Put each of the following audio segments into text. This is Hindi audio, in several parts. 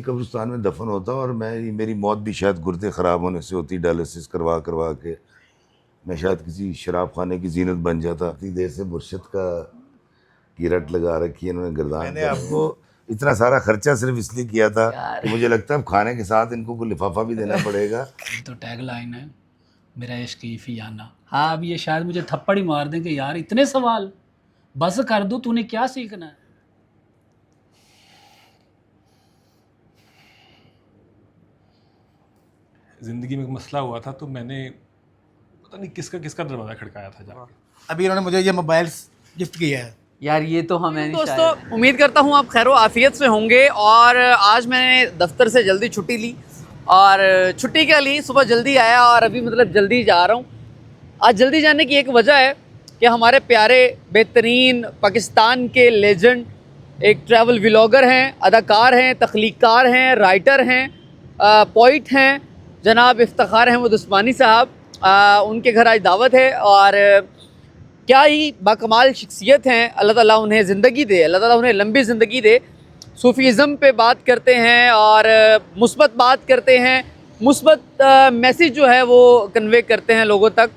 कब्रिस्तान में दफन होता और मेरी मौत भी शायद गुर्दे ख़राब होने से होती, डायलिसिस करवा करवा के मैं शायद किसी शराब खाने की जीनत बन जाता। इतनी देर से मुर्शिद की रट लगा रखी है इन्होंने गर्दान। मैंने आपको इतना सारा खर्चा सिर्फ इसलिए किया था कि मुझे लगता है खाने के साथ इनको कोई लिफाफा भी देना पड़ेगा। तो टैग लाइन है मेरा इश्क ईफियाना। हाँ, अब ये शायद मुझे थप्पड़ ही मार दें कि यार इतने सवाल, बस कर दो, तूने क्या सीखना है। ज़िंदगी में एक मसला हुआ था तो मैंने पता नहीं किसका किसका दरवाज़ा खड़काया था जाके। अभी इन्होंने मुझे ये मोबाइल गिफ्ट किया है यार, ये तो हमें दोस्तों उम्मीद करता हूँ आप खैर आफियत से होंगे। और आज मैंने दफ्तर से जल्दी छुट्टी ली और छुट्टी क्या ली, सुबह जल्दी आया और अभी मतलब जल्दी जा रहा हूँ। आज जल्दी जाने की एक वजह है कि हमारे प्यारे बेहतरीन पाकिस्तान के लेजेंड एक ट्रैवल व्लॉगर हैं, अदाकार हैं, तख्लीक़कार हैं, राइटर हैं, पोइट हैं, जनाब इफ्तिखार अहमद उस्मानी साहब। उनके घर आज दावत है और क्या ही बाकमाल शख्सियत हैं। अल्लाह ताला उन्हें ज़िंदगी दे, अल्लाह ताला उन्हें लंबी ज़िंदगी दे। सूफ़ीज़म पे बात करते हैं और मुस्बत बात करते हैं, मुस्बत मैसेज जो है वो कन्वे करते हैं लोगों तक।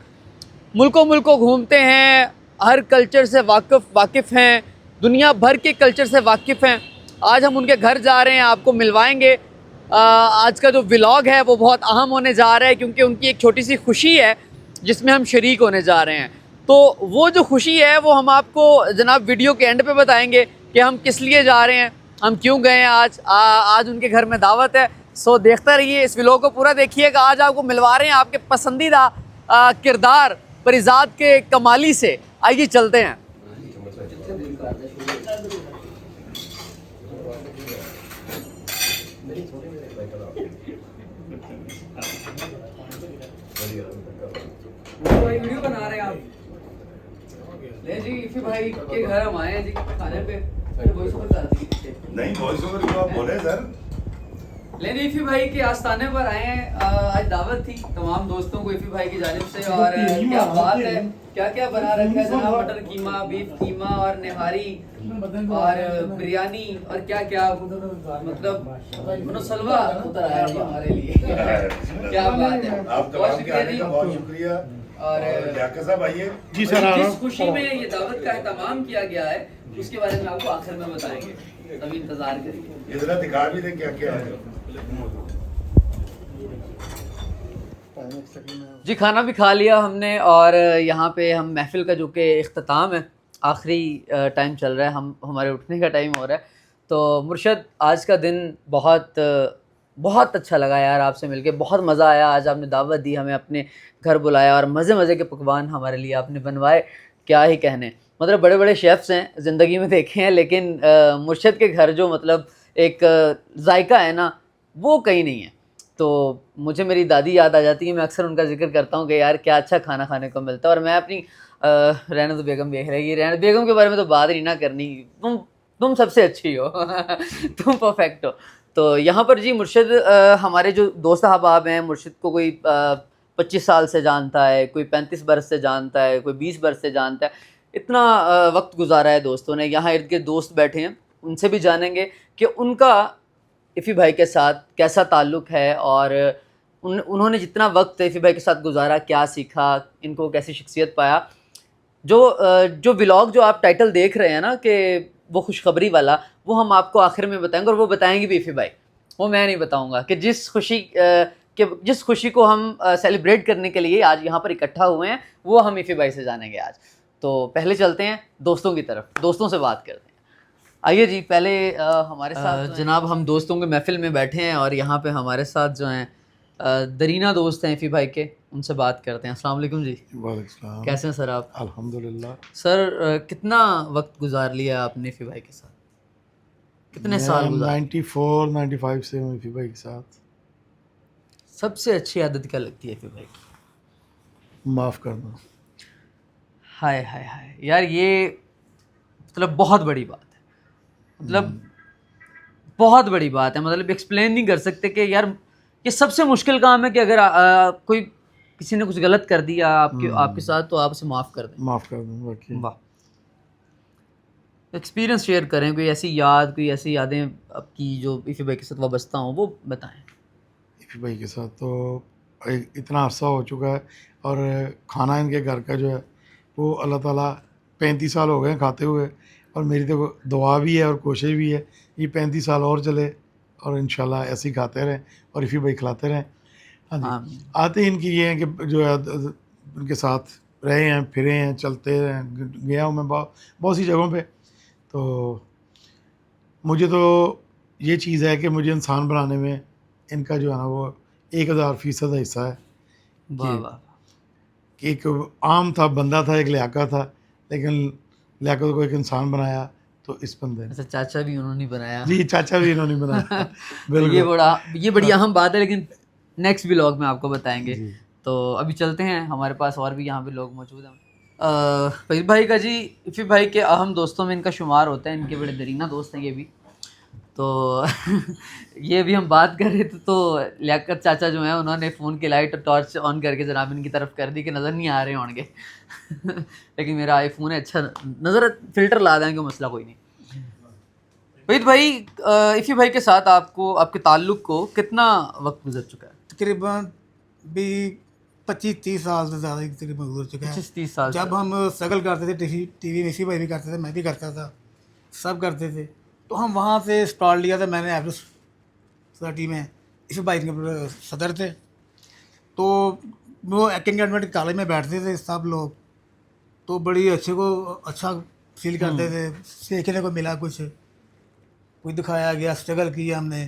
मुल्कों घूमते हैं, हर कल्चर से वाकिफ़ हैं, दुनिया भर के कल्चर से वाकिफ़ हैं। आज हम उनके घर जा रहे हैं, आपको मिलवाएंगे। आज का जो व्लॉग है वो बहुत अहम होने जा रहा है क्योंकि उनकी एक छोटी सी खुशी है जिसमें हम शरीक होने जा रहे हैं। तो वो जो खुशी है वो हम आपको जनाब वीडियो के एंड पे बताएंगे कि हम किस लिए जा रहे हैं, हम क्यों गए हैं आज उनके घर में दावत है। सो देखते रहिए, इस व्लॉग को पूरा देखिएगा। आज आपको मिलवा रहे हैं आपके पसंदीदा किरदार परिजात के कमाली से। आइए चलते हैं। वीडियो बना रहे हैं आप? ले जी, इफ़ी भाई के घर हम आए हैं जी खाने पे। वॉइस ओवर नहीं, वॉइस ओवर क्यों आप बोले सर? ले जी, इफ़ी भाई के आस्थाने पर आए हैं। आज दावत थी तमाम दोस्तों को इफ़ी भाई की जानिब से। और क्या बात है, क्या क्या बना रखा है जनाब। मटर कीमा, बीफ कीमा और निहारी और बिरयानी और क्या क्या, मतलब मनोसलवा उतर आया जी हमारे लिए। क्या बात है, बहुत शुक्रिया जी, बहुत शुक्रिया। और जाकिर साहब आइए जी सर। जिस खुशी में ये दावत का एहतमाम किया गया है उसके बारे में आपको आखिर में बताएंगे, तभी इंतजार करिए। इतना दिखा भी दें क्या क्या है। जी, खाना भी खा लिया हमने और यहाँ पे हम महफिल का जो कि इख्तिताम है, आखिरी टाइम चल रहा है, हमारे उठने का टाइम हो रहा है। तो मुर्शद, आज का दिन बहुत अच्छा लगा यार आपसे मिलके, बहुत मज़ा आया। आज आपने दावत दी, हमें अपने घर बुलाया और मज़े के पकवान हमारे लिए आपने बनवाए। क्या ही कहने, मतलब बड़े बड़े शेफ़्स हैं ज़िंदगी में देखे हैं, लेकिन मुर्शद के घर जो मतलब एक जायका है ना, वो कहीं नहीं है। तो मुझे मेरी दादी याद आ जाती है, मैं अक्सर उनका जिक्र करता हूँ कि यार क्या अच्छा खाना खाने को मिलता है। और मैं अपनी रहना तो बेगम देख रही है, रहना बेगम के बारे में तो बात नहीं ना करनी, तुम सबसे अच्छी हो तुम परफेक्ट हो। तो यहाँ पर जी मुर्शिद, हमारे जो दोस्त अहबाब हैं, मुर्शिद को कोई 25 साल से जानता है, कोई 35 बरस से जानता है, कोई 20 बरस से जानता है। इतना वक्त गुजारा है दोस्तों ने। यहाँ इर्द गिर्द दोस्त बैठे हैं, उनसे भी जानेंगे कि उनका इफ़ी भाई के साथ कैसा ताल्लुक़ है और उन्होंने जितना वक्त इफ़ी भाई के साथ गुजारा, क्या सीखा, इनको कैसी शख्सियत पाया। जो व्लॉग जो आप टाइटल देख रहे हैं ना कि वो खुशखबरी वाला, वो हम आपको आखिर में बताएंगे और वो बताएंगे भी इफ़ी भाई, वो मैं नहीं बताऊंगा। कि जिस खुशी को हम सेलिब्रेट करने के लिए आज यहाँ पर इकट्ठा हुए हैं, वो हम इफ़ी भाई से जानेंगे आज। तो पहले चलते हैं दोस्तों की तरफ, दोस्तों से बात करते हैं। आइए जी, पहले हमारे साथ जनाब हम दोस्तों के महफिल में बैठे हैं और यहाँ पे हमारे साथ जो हैं दरीना दोस्त हैं इफ़ी भाई के, उनसे बात करते हैं। अस्सलाम वालेकुम जी। वालेकुम। कैसे हैं सर आप? अल्हम्दुलिल्लाह। सर कितना वक्त गुजार लिया आपने इफ़ी भाई के साथ, कितने साल गुजारे? 94-95 से हूँ इफ़ी भाई के साथ। सबसे अच्छी आदत क्या लगती है इफ़ी भाई की? माफ़ करना। हाय हाय हाय यार, ये मतलब बहुत बड़ी बात है, मतलब बहुत बड़ी बात है। मतलब एक्सप्लेन नहीं कर सकते कि यार ये सबसे मुश्किल काम है कि अगर कोई किसी ने कुछ गलत कर दिया आपके साथ, तो आप उसे माफ़ कर दें। माफ़ कर दूँ बाकी। वाह। एक्सपीरियंस शेयर करें, कोई ऐसी याद, कोई ऐसी यादें आपकी जो इफ़ी भाई के साथ वाबस्ता हों, वो बताएं। इफ़ी भाई के साथ तो इतना अरसा हो चुका है, और खाना इनके घर का जो है वो अल्लाह ताला 35 साल हो गए हैं खाते हुए, और मेरी तो दुआ भी है और कोशिश भी है ये 35 साल और चले, और इंशाल्लाह ऐसे ही खाते रहें और इफ़ी भाई खिलाते रहें। हाँ जी। आमीन। आते ही इनकी ये है कि जो है उनके साथ रहे हैं, फिरे हैं, चलते हैं, गया हूँ मैं बहुत सी जगहों पे। तो मुझे तो ये चीज़ है कि मुझे इंसान बनाने में इनका जो है ना वो 1000% हिस्सा है। वाह वाह। कि एक आम था बंदा था, एक लियाकत था, लेकिन लियाकत को एक इंसान बनाया तो इस बंदे ने। अच्छा, चाचा भी उन्होंने बनाया। जी, चाचा भी इन्होंने बनाया। तो बिल्कुल। ये बड़ी अहम बात है, लेकिन नेक्स्ट व्लॉग में आपको बताएंगे। जी। तो अभी चलते हैं, हमारे पास और भी यहाँ पे लोग मौजूद हैं। फहीद भाई का जी, इफ़ी भाई के अहम दोस्तों में इनका शुमार होता है, इनके बड़े दरीना दोस्त हैं ये भी। तो ये भी हम बात कर रहे थे तो लियाकत चाचा जो हैं उन्होंने फ़ोन की लाइट और टॉर्च ऑन करके जनाब इनकी तरफ कर दी कि नज़र नहीं आ रहे होंगे। लेकिन मेरा आईफोन है, अच्छा नज़र, फ़िल्टर ला देंगे, मसला कोई नहीं। फहीद भाई, इफ़ी भाई के साथ आपको, आपके ताल्लुक़ को कितना वक्त गुजर चुका है? तकरीबन भी 25-30 साल से ज़्यादा ही तकरीबन गुजर चुका है। 25-30 साल जब हम स्ट्रगल करते थे टीवी में, इसी भाई भी करते थे, मैं भी करता था, सब करते थे, तो हम वहाँ से स्टॉल लिया था मैंने एवरेज सोसाइटी में। इसी भाई के सदर थे, तो वो एक्टिंग एडमिट कॉलेज में बैठते थे सब लोग, तो बड़ी अच्छा फील करते थे, सीखने को मिला कुछ दिखाया गया, स्ट्रगल किया हमने।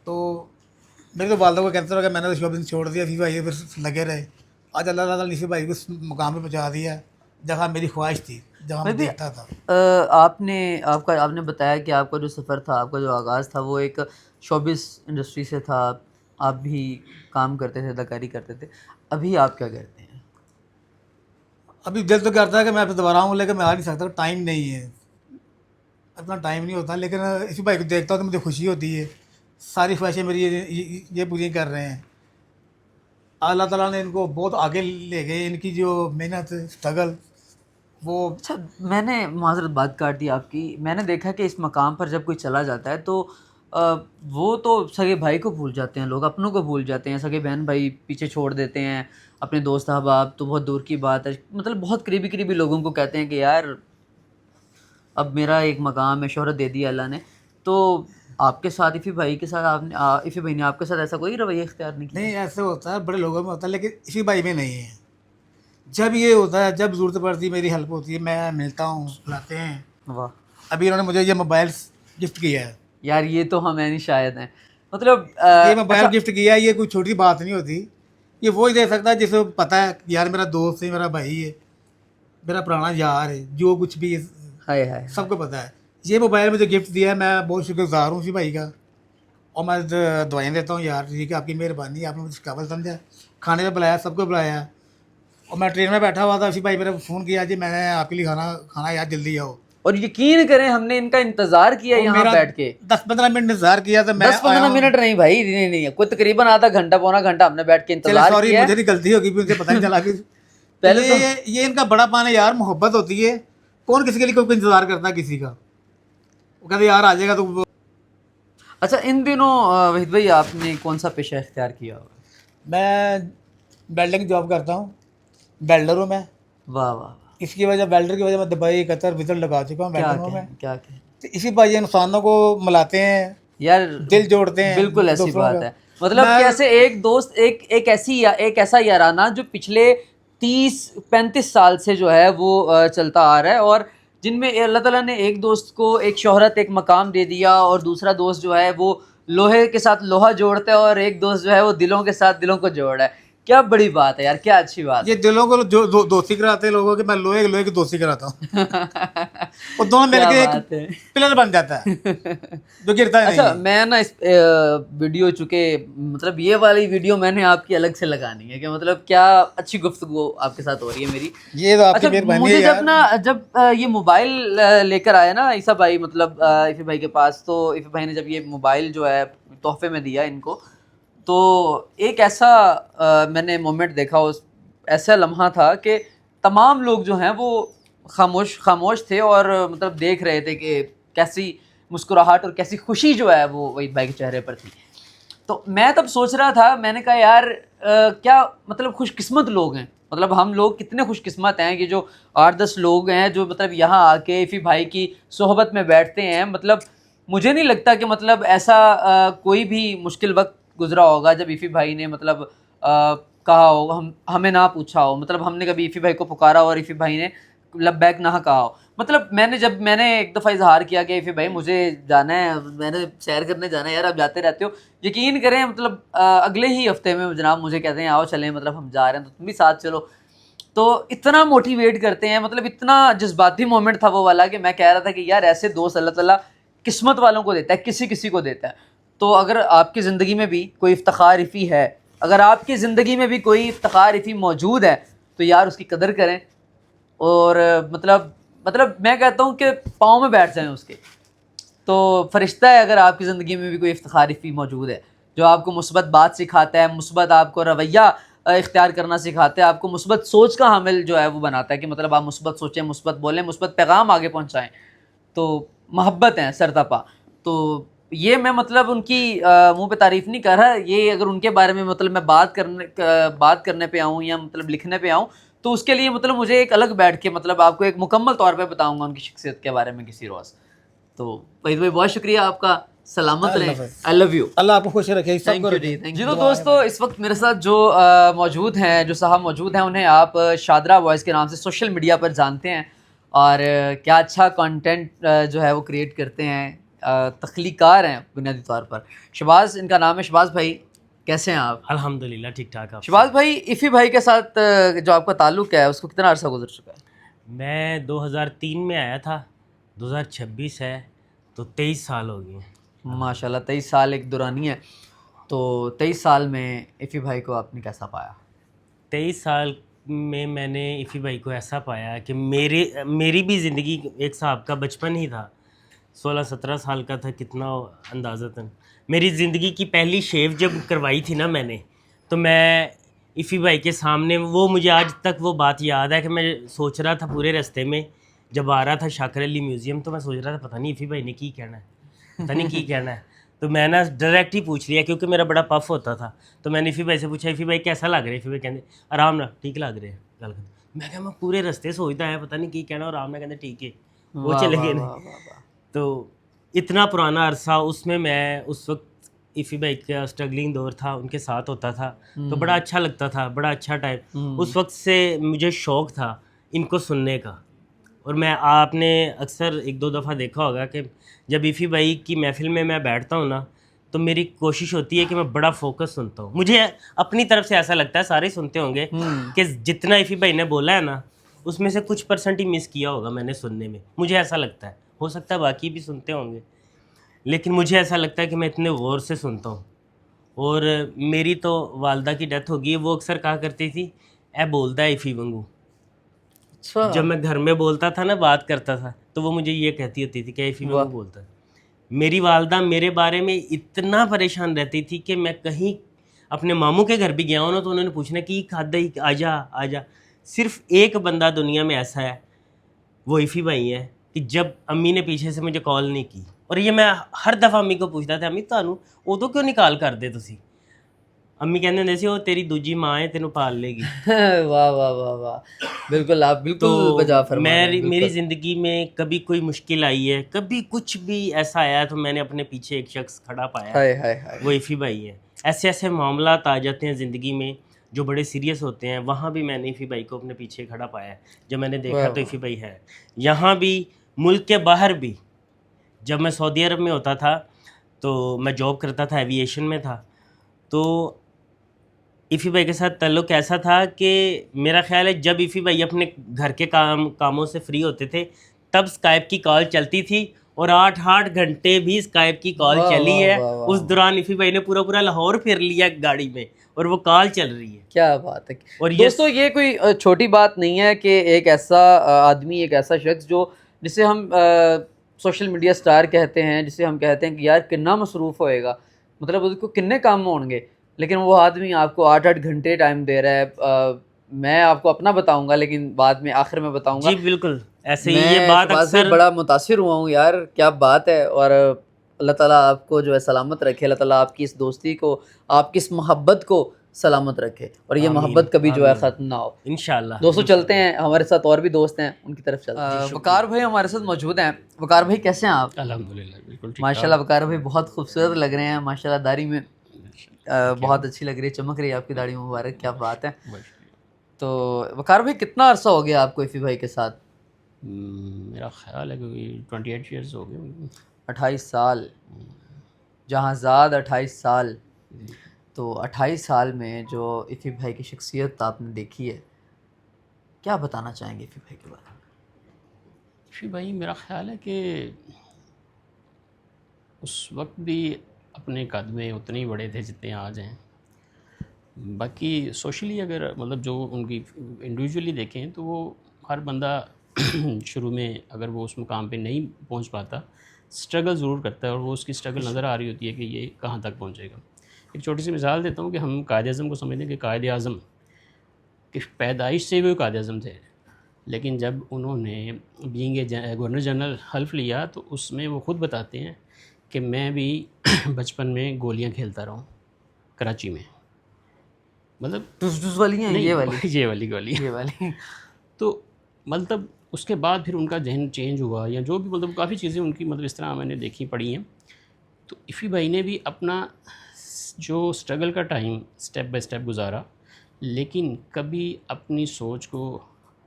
तो मेरे तो वालदा को कहते रहा कि मैंने तो शॉपिंग छोड़ दिया, इसी भाई फिर लगे रहे। आज अल्लाह ताला ने इसी भाई को उस मुकाम पे पहुंचा दिया जहाँ मेरी ख्वाहिश थी, जहाँ मैं भाई, देखता था। आपने बताया कि आपका जो सफ़र था, आपका जो आगाज़ था वो एक शोबिस इंडस्ट्री से था। आप भी काम करते थे, अदाकारी करते थे। अभी आप क्या करते हैं? अभी दिल तो करता है कि मैं फिर दोबारा आऊँ, लेकिन मैं आ नहीं सकता, टाइम नहीं है, इतना टाइम नहीं होता। लेकिन इसी भाई को देखता हूँ तो मुझे खुशी होती है, सारी ख्वाहिशें मेरी ये पूरी कर रहे हैं। अल्लाह ताला ने इनको बहुत आगे ले गए, इनकी जो मेहनत, स्ट्रगल, वो अच्छा, मैंने माज़रत बात काट दी आपकी। मैंने देखा कि इस मकाम पर जब कोई चला जाता है तो वो तो सगे भाई को भूल जाते हैं, लोग अपनों को भूल जाते हैं, सगे बहन भाई पीछे छोड़ देते हैं, अपने दोस्त अहबाब तो बहुत दूर की बात है, मतलब बहुत करीबी करीबी लोगों को कहते हैं कि यार अब मेरा एक मकाम है, शोहरत दे दी अल्लाह ने। तो आपके साथ, इफ़ी भाई के साथ, इफ़ी भाई ने आपके साथ ऐसा कोई रवैया इख्तियार नहीं किया? नहीं, ऐसे होता है, बड़े लोगों में होता है, लेकिन इसी भाई में नहीं है। जब ये होता है, जब ज़रूरत पड़ती है, मेरी हेल्प होती है, मैं मिलता हूँ, बुलाते हैं। वाह अभी इन्होंने मुझे ये मोबाइल गिफ्ट किया है, यार, ये तो हम नहीं शायद हैं, मतलब ये मोबाइल गिफ्ट किया है, ये कोई छोटी बात नहीं होती। ये वो ही दे सकता है जिसे पता है यार मेरा दोस्त है, मेरा भाई है, मेरा पुराना यार है, जो कुछ भी हाय हाय। सबको पता है। ये मोबाइल मुझे गिफ्ट दिया है, मैं बहुत शुक्रगुजार हूँ उसी भाई का, और मैं दवाइयाँ देता हूँ यार, ठीक है, आपकी मेहरबानी, आपने मुझे काबिल समझा, खाने में बुलाया, सबको बुलाया। और मैं ट्रेन में बैठा हुआ था, उसी भाई मेरे फ़ोन किया, जी मैंने आपके लिए खाना यार, जल्दी आओ। और यकीन करें, हमने इनका इंतजार किया और यहाँ मेरा बैठ के 10-15 मिनट इंतजार किया, तो मैं 10-15 मिनट नहीं भाई, नहीं, कोई तकरीबन आधा घंटा, पौना घंटा हमने बैठ के इंतजार सॉरी, किया है। मुझे नहीं, गलती होगी, मुझे पता नहीं चला कि पहले तो ये इनका बड़ा पान है यार, मोहब्बत होती है। कौन किसी के लिए कोई इंतजार करता है किसी का, वो कहते यार आ जाएगा तो अच्छा, इन दिनों वहीद भाई आपने कौन सा पेशा इख्तियार किया हुआ? मैं वेल्डिंग जॉब करता हूँ, वेल्डर हूँ मैं। वाह वाह, इसकी वजह, वेल्डर की वजह मैं दुबई, कतर, विज़ा लगा चुका हूँ क्या वेल्डरों में। क्या क्या तो इसी भाई इंसानों को मिलाते हैं, यार, दिल जोड़ते हैं, बिल्कुल ऐसी दूसरों बात का। है। मतलब कैसे एक दोस्त, एक ऐसा याराना जो पिछले 30-35 साल से जो है वो चलता आ रहा है, और जिनमें अल्लाह ताला ने एक दोस्त को एक शोहरत, एक मकाम दे दिया, और दूसरा दोस्त जो है वो लोहे के साथ लोहा जोड़ता है, और एक दोस्त जो है वो दिलों के साथ दिलों को जोड़ रहा है। क्या बड़ी बात है यार, क्या अच्छी बात ये दिलों को जो दोस्ती कराते हैं लोगों के, मैं लोहे की दोस्ती कराता हूँ। है। और दोनों मिलके क्या एक बात है। पिलर बन जाता है जो गिरता है अच्छा, नहीं। मैं ना इस वीडियो, चूँकि मतलब ये वाली वीडियो मैंने आपकी अलग से लगानी है कि मतलब क्या अच्छी गुफ्तगू आपके साथ हो रही है मेरी। ये तो आपकी अच्छा, मेहरबानी मुझे है जब यार। ना जब ये मोबाइल लेकर आया ना ईसा भाई, मतलब इफ़ी भाई के पास, तो इफ़ी भाई ने जब ये मोबाइल जो है तोहफे में दिया इनको, तो एक ऐसा मैंने मोमेंट देखा, उस ऐसा लम्हा था कि तमाम लोग जो हैं वो खामोश थे और मतलब देख रहे थे कि कैसी मुस्कुराहट और कैसी खुशी जो है वो वहीद भाई के चेहरे पर थी। तो मैं तब सोच रहा था, मैंने कहा यार क्या मतलब खुशकिस्मत लोग हैं, मतलब हम लोग कितने खुशकिस्मत हैं कि जो 8-10 लोग हैं जो मतलब यहाँ आके इफ़ी भाई की सोहबत में बैठते हैं। मतलब मुझे नहीं लगता कि मतलब ऐसा कोई भी मुश्किल वक्त गुजरा होगा जब इफ़ी भाई ने मतलब कहा हो, हमें ना पूछा हो, मतलब हमने कभी इफ़ी भाई को पुकारा और इफ़ी भाई ने लब्बैक ना कहा हो। मतलब मैंने एक दफ़ा इजहार किया कि इफ़ी भाई मुझे जाना है, मैंने सैर करने जाना है यार, आप जाते रहते हो, यकीन करें मतलब अगले ही हफ्ते में जनाब मुझे कहते हैं आओ चलें, मतलब हम जा रहे हैं तो तुम भी साथ चलो। तो इतना मोटिवेट करते हैं, मतलब इतना जज्बाती मोमेंट था वो वाला कि मैं कह रहा था कि यार ऐसे दोस्त अल्लाह ताला किस्मत वालों को देता है, किसी किसी को देता है। तो अगर आपकी ज़िंदगी में भी कोई इफ्तिखार इफ़ी है, अगर आपकी ज़िंदगी में भी कोई इफ्तिखार इफ़ी मौजूद है तो यार उसकी कदर करें और मतलब मैं कहता हूँ कि पाँव में बैठ जाएं उसके। तो फ़रिश्ता है अगर आपकी ज़िंदगी में भी कोई इफ्तिखार इफ़ी मौजूद है जो आपको मुस्बत बात सिखाता है, मुस्बत आपको रवैया इख्तियार करना सिखाता है, आपको मुस्बत सोच का हामिल जो है वो बनाता है कि मतलब आप मुस्बत सोचें, मुस्बत बोलें, मुस्बत पैगाम आगे पहुँचाएँ। तो मोहब्बत है सरतपा। तो ये मैं मतलब उनकी मुंह पे तारीफ़ नहीं कर रहा, ये अगर उनके बारे में मतलब मैं बात करने पे आऊँ या मतलब लिखने पे आऊँ तो उसके लिए मतलब मुझे एक अलग बैठ के मतलब आपको एक मुकम्मल तौर पे बताऊँगा उनकी शख्सियत के बारे में किसी रोज़। तो वहीद भाई बहुत शुक्रिया आपका, सलामत रहें, आई लव यू, अल्लाह आपको खुश रखे, थैंक सबको यू रखे। जी, थैंक यू। जी तो दोस्तों इस वक्त मेरे साथ जो मौजूद हैं, जो साहब मौजूद हैं, उन्हें आप शादरा बॉयज़ के नाम से सोशल मीडिया पर जानते हैं और क्या अच्छा कंटेंट जो है वो क्रिएट करते हैं, तख्लीकार हैं बुनियादी तौर पर। शहबाज इनका नाम है। शहबाज भाई कैसे हैं आप? अल्हम्दुलिल्लाह ठीक ठाक। आप शहबाज भाई इफ़ी भाई के साथ जो आपका ताल्लुक़ है उसको कितना अर्सा गुजर चुका है? मैं 2003 में आया था, 2026 है तो 23 साल हो गए हैं। माशाल्लाह 23 साल एक दुरानी है। तो 23 साल में इफ़ी भाई को आपने कैसा पाया? 23 साल में मैंने इफ़ी भाई को ऐसा पाया कि मेरी भी ज़िंदगी एक साहब का बचपन ही था। 16-17 साल का था, कितना अंदाज़तन। मेरी ज़िंदगी की पहली शेव जब करवाई थी ना मैंने, तो मैं इफ़ी भाई के सामने, वो मुझे आज तक वो बात याद है कि मैं सोच रहा था पूरे रास्ते में जब आ रहा था शाकर अली म्यूज़ियम, तो मैं सोच रहा था पता नहीं इफ़ी भाई ने की कहना है, पता नहीं की कहना है। तो मैं ना डायरेक्ट ही पूछ लिया क्योंकि मेरा बड़ा पफ होता था। तो मैंने इफ़ी भाई से पूछा इफ़ी भाई कैसा लग रहा है? इफ़ी भाई कहते आराम ना ठीक लग रहे हैं गल कर। मैं क्या मैं पूरे रास्ते सोचता है पता नहीं की कहना, और आराम ना कहते ठीक है, वो वाह, चले वाह, गए वाह, नहीं। वाह, वाह। तो इतना पुराना अरसा, उसमें मैं उस वक्त इफ़ी भाई का स्ट्रगलिंग दौर था, उनके साथ होता था तो बड़ा अच्छा लगता था, बड़ा अच्छा टाइम। उस वक्त से मुझे शौक़ था इनको सुनने का। और मैं आपने अक्सर 1-2 दफ़ा देखा होगा कि जब इफ़ी भाई की महफ़िल में मैं बैठता हूँ ना, तो मेरी कोशिश होती है कि मैं बड़ा फोकस सुनता हूँ। मुझे अपनी तरफ से ऐसा लगता है, सारे सुनते होंगे कि जितना इफ़ी भाई ने बोला है ना, उसमें से कुछ % ही मिस किया होगा मैंने सुनने में, मुझे ऐसा लगता है। हो सकता है बाकी भी सुनते होंगे, लेकिन मुझे ऐसा लगता है कि मैं इतने गौर से सुनता हूँ। और मेरी तो वालदा की डेथ हो गई, वो अक्सर कहा करती थी ए बोलता है इफ़ी वांगू। अच्छा, जब मैं घर में बोलता था ना, बात करता था, तो वो मुझे ये कहती होती थी कि इफ़ी वाह। वांगू बोलता है। मेरी वालदा मेरे बारे में इतना परेशान रहती थी कि मैं कहीं अपने मामू के घर भी गया हूँ ना, तो उन्होंने पूछना कि खादा ही आजा आजा। सिर्फ एक बंदा दुनिया में ऐसा है, वो इफ़ी भाई है कि जब अम्मी ने पीछे से मुझे कॉल नहीं की, और ये मैं हर दफ़ा अम्मी को पूछता था, अम्मी ਤੁਹਾਨੂੰ ਉਦੋਂ क्यों नहीं कॉल करते ਤੁਸੀਂ? अम्मी कहते ਹੁੰਦੇ ਸੀ ਉਹ तेरी दूजी माँ है, तेनू पाल लेगी। वाह वाह वाह वाह, बिल्कुल आप बिल्कुल तो बजा फरमा रहे हैं, मेरी बिल्कुल। ज़िंदगी में कभी कोई मुश्किल आई है, कभी कुछ भी ऐसा आया है, तो मैंने अपने पीछे एक शख्स खड़ा पाया है, हाय हाय हाय। वो इफ़ी भाई है। ऐसे ऐसे मामलात आ जाते हैं ज़िंदगी में जो बड़े सीरियस होते हैं, वहाँ भी मैंने इफ़ी भाई को अपने पीछे खड़ा पाया है। जब मैंने देखा वाह, तो इफ़ी भाई है। यहाँ भी, मुल्क के बाहर भी, जब मैं सऊदी अरब में होता था तो मैं जॉब करता था, एविएशन में था, तो इफ़ी भाई के साथ ताल्लुक़ ऐसा था कि मेरा ख़्याल है जब इफ़ी भाई अपने घर के कामों से फ्री होते थे तब स्काइप की कॉल चलती थी, और 8-8 घंटे भी स्काइप की कॉल वाह, चली वाह, है। वाह, वाह। उस दौरान इफ़ी भाई ने पूरा लाहौर फिर लिया गाड़ी में, और वो कॉल चल रही है। क्या बात है। और दोस्तों ये कोई छोटी बात नहीं है कि एक ऐसा आदमी, एक ऐसा शख्स जो जिसे हम सोशल मीडिया स्टार कहते हैं, जिसे हम कहते हैं कि यार कितना मसरूफ़ होएगा, मतलब उसको किन्ने काम होंगे, लेकिन वो आदमी आपको 8-8 घंटे टाइम दे रहा है मैं आपको अपना बताऊंगा, लेकिन बाद में आखिर में बताऊंगा। जी बिल्कुल, ऐसे ही मैं ये बात शहबाज से अक्सर बड़ा मुतासिर हुआ हूँ यार, क्या बात है। और अल्लाह ताला आपको जो है सलामत रखे, अल्लाह ताला आपकी इस दोस्ती को, आपकी इस मोहब्बत को सलामत रखे, और ये आमीन, मोहब्बत कभी जो है आमीन। ख़त्म ना हो। इंशाल्लाह। दोस्तों चलते हैं, हमारे साथ और भी दोस्त हैं, उनकी तरफ चलते हैं। वकार भाई हमारे साथ मौजूद हैं। वकार भाई कैसे हैं आप? अल्हम्दुलिल्लाह बिल्कुल ठीक माशाल्लाह वकार भाई बहुत खूबसूरत लग रहे हैं, माशाल्लाह दाढ़ी में बहुत अच्छी लग रही है, चमक रही है आपकी दाढ़ी मुबारक, क्या बात है। तो वकार भाई कितना अरसा हो गया आपको इफ़ी भाई के साथ? मेरा ख्याल है कि 28 ईयर्स हो गए मुझे। 28 साल, जहांज़ाद 28 साल। तो 28 साल में जो इफ़ी भाई की शख्सियत आपने देखी है, क्या बताना चाहेंगे इफ़ी भाई के बारे में? इफ़ी भाई मेरा ख्याल है कि उस वक्त भी अपने कद में उतने ही बड़े थे जितने आज हैं। बाकी सोशली अगर मतलब जो उनकी इंडिविजुअली देखें तो वो हर बंदा शुरू में अगर वो उस मुकाम पे नहीं पहुंच पाता, स्ट्रगल ज़रूर करता है, और वो उसकी स्ट्रगल नज़र आ रही होती है कि ये कहाँ तक पहुंचेगा। एक छोटी सी मिसाल देता हूँ कि हम कायद अज़म को समझते हैं कि कायद अज़म कि पैदाइश से भी वो कायद अज़म थे, लेकिन जब उन्होंने बीइंग ए गवर्नर जनरल हल्फ लिया तो उसमें वो ख़ुद बताते हैं कि मैं भी बचपन में गोलियाँ खेलता रहा हूँ कराची में, मतलब टुस वाली हैं, नहीं, ये वाली, ये वाली गोली। ये वाली। तो मतलब उसके बाद फिर उनका जहन चेंज हुआ, या जो भी मतलब काफ़ी चीज़ें उनकी मतलब इस तरह मैंने देखी पढ़ी हैं। तो इफ़ी भाई ने भी अपना जो स्ट्रगल का टाइम स्टेप बाय स्टेप गुजारा, लेकिन कभी अपनी सोच को,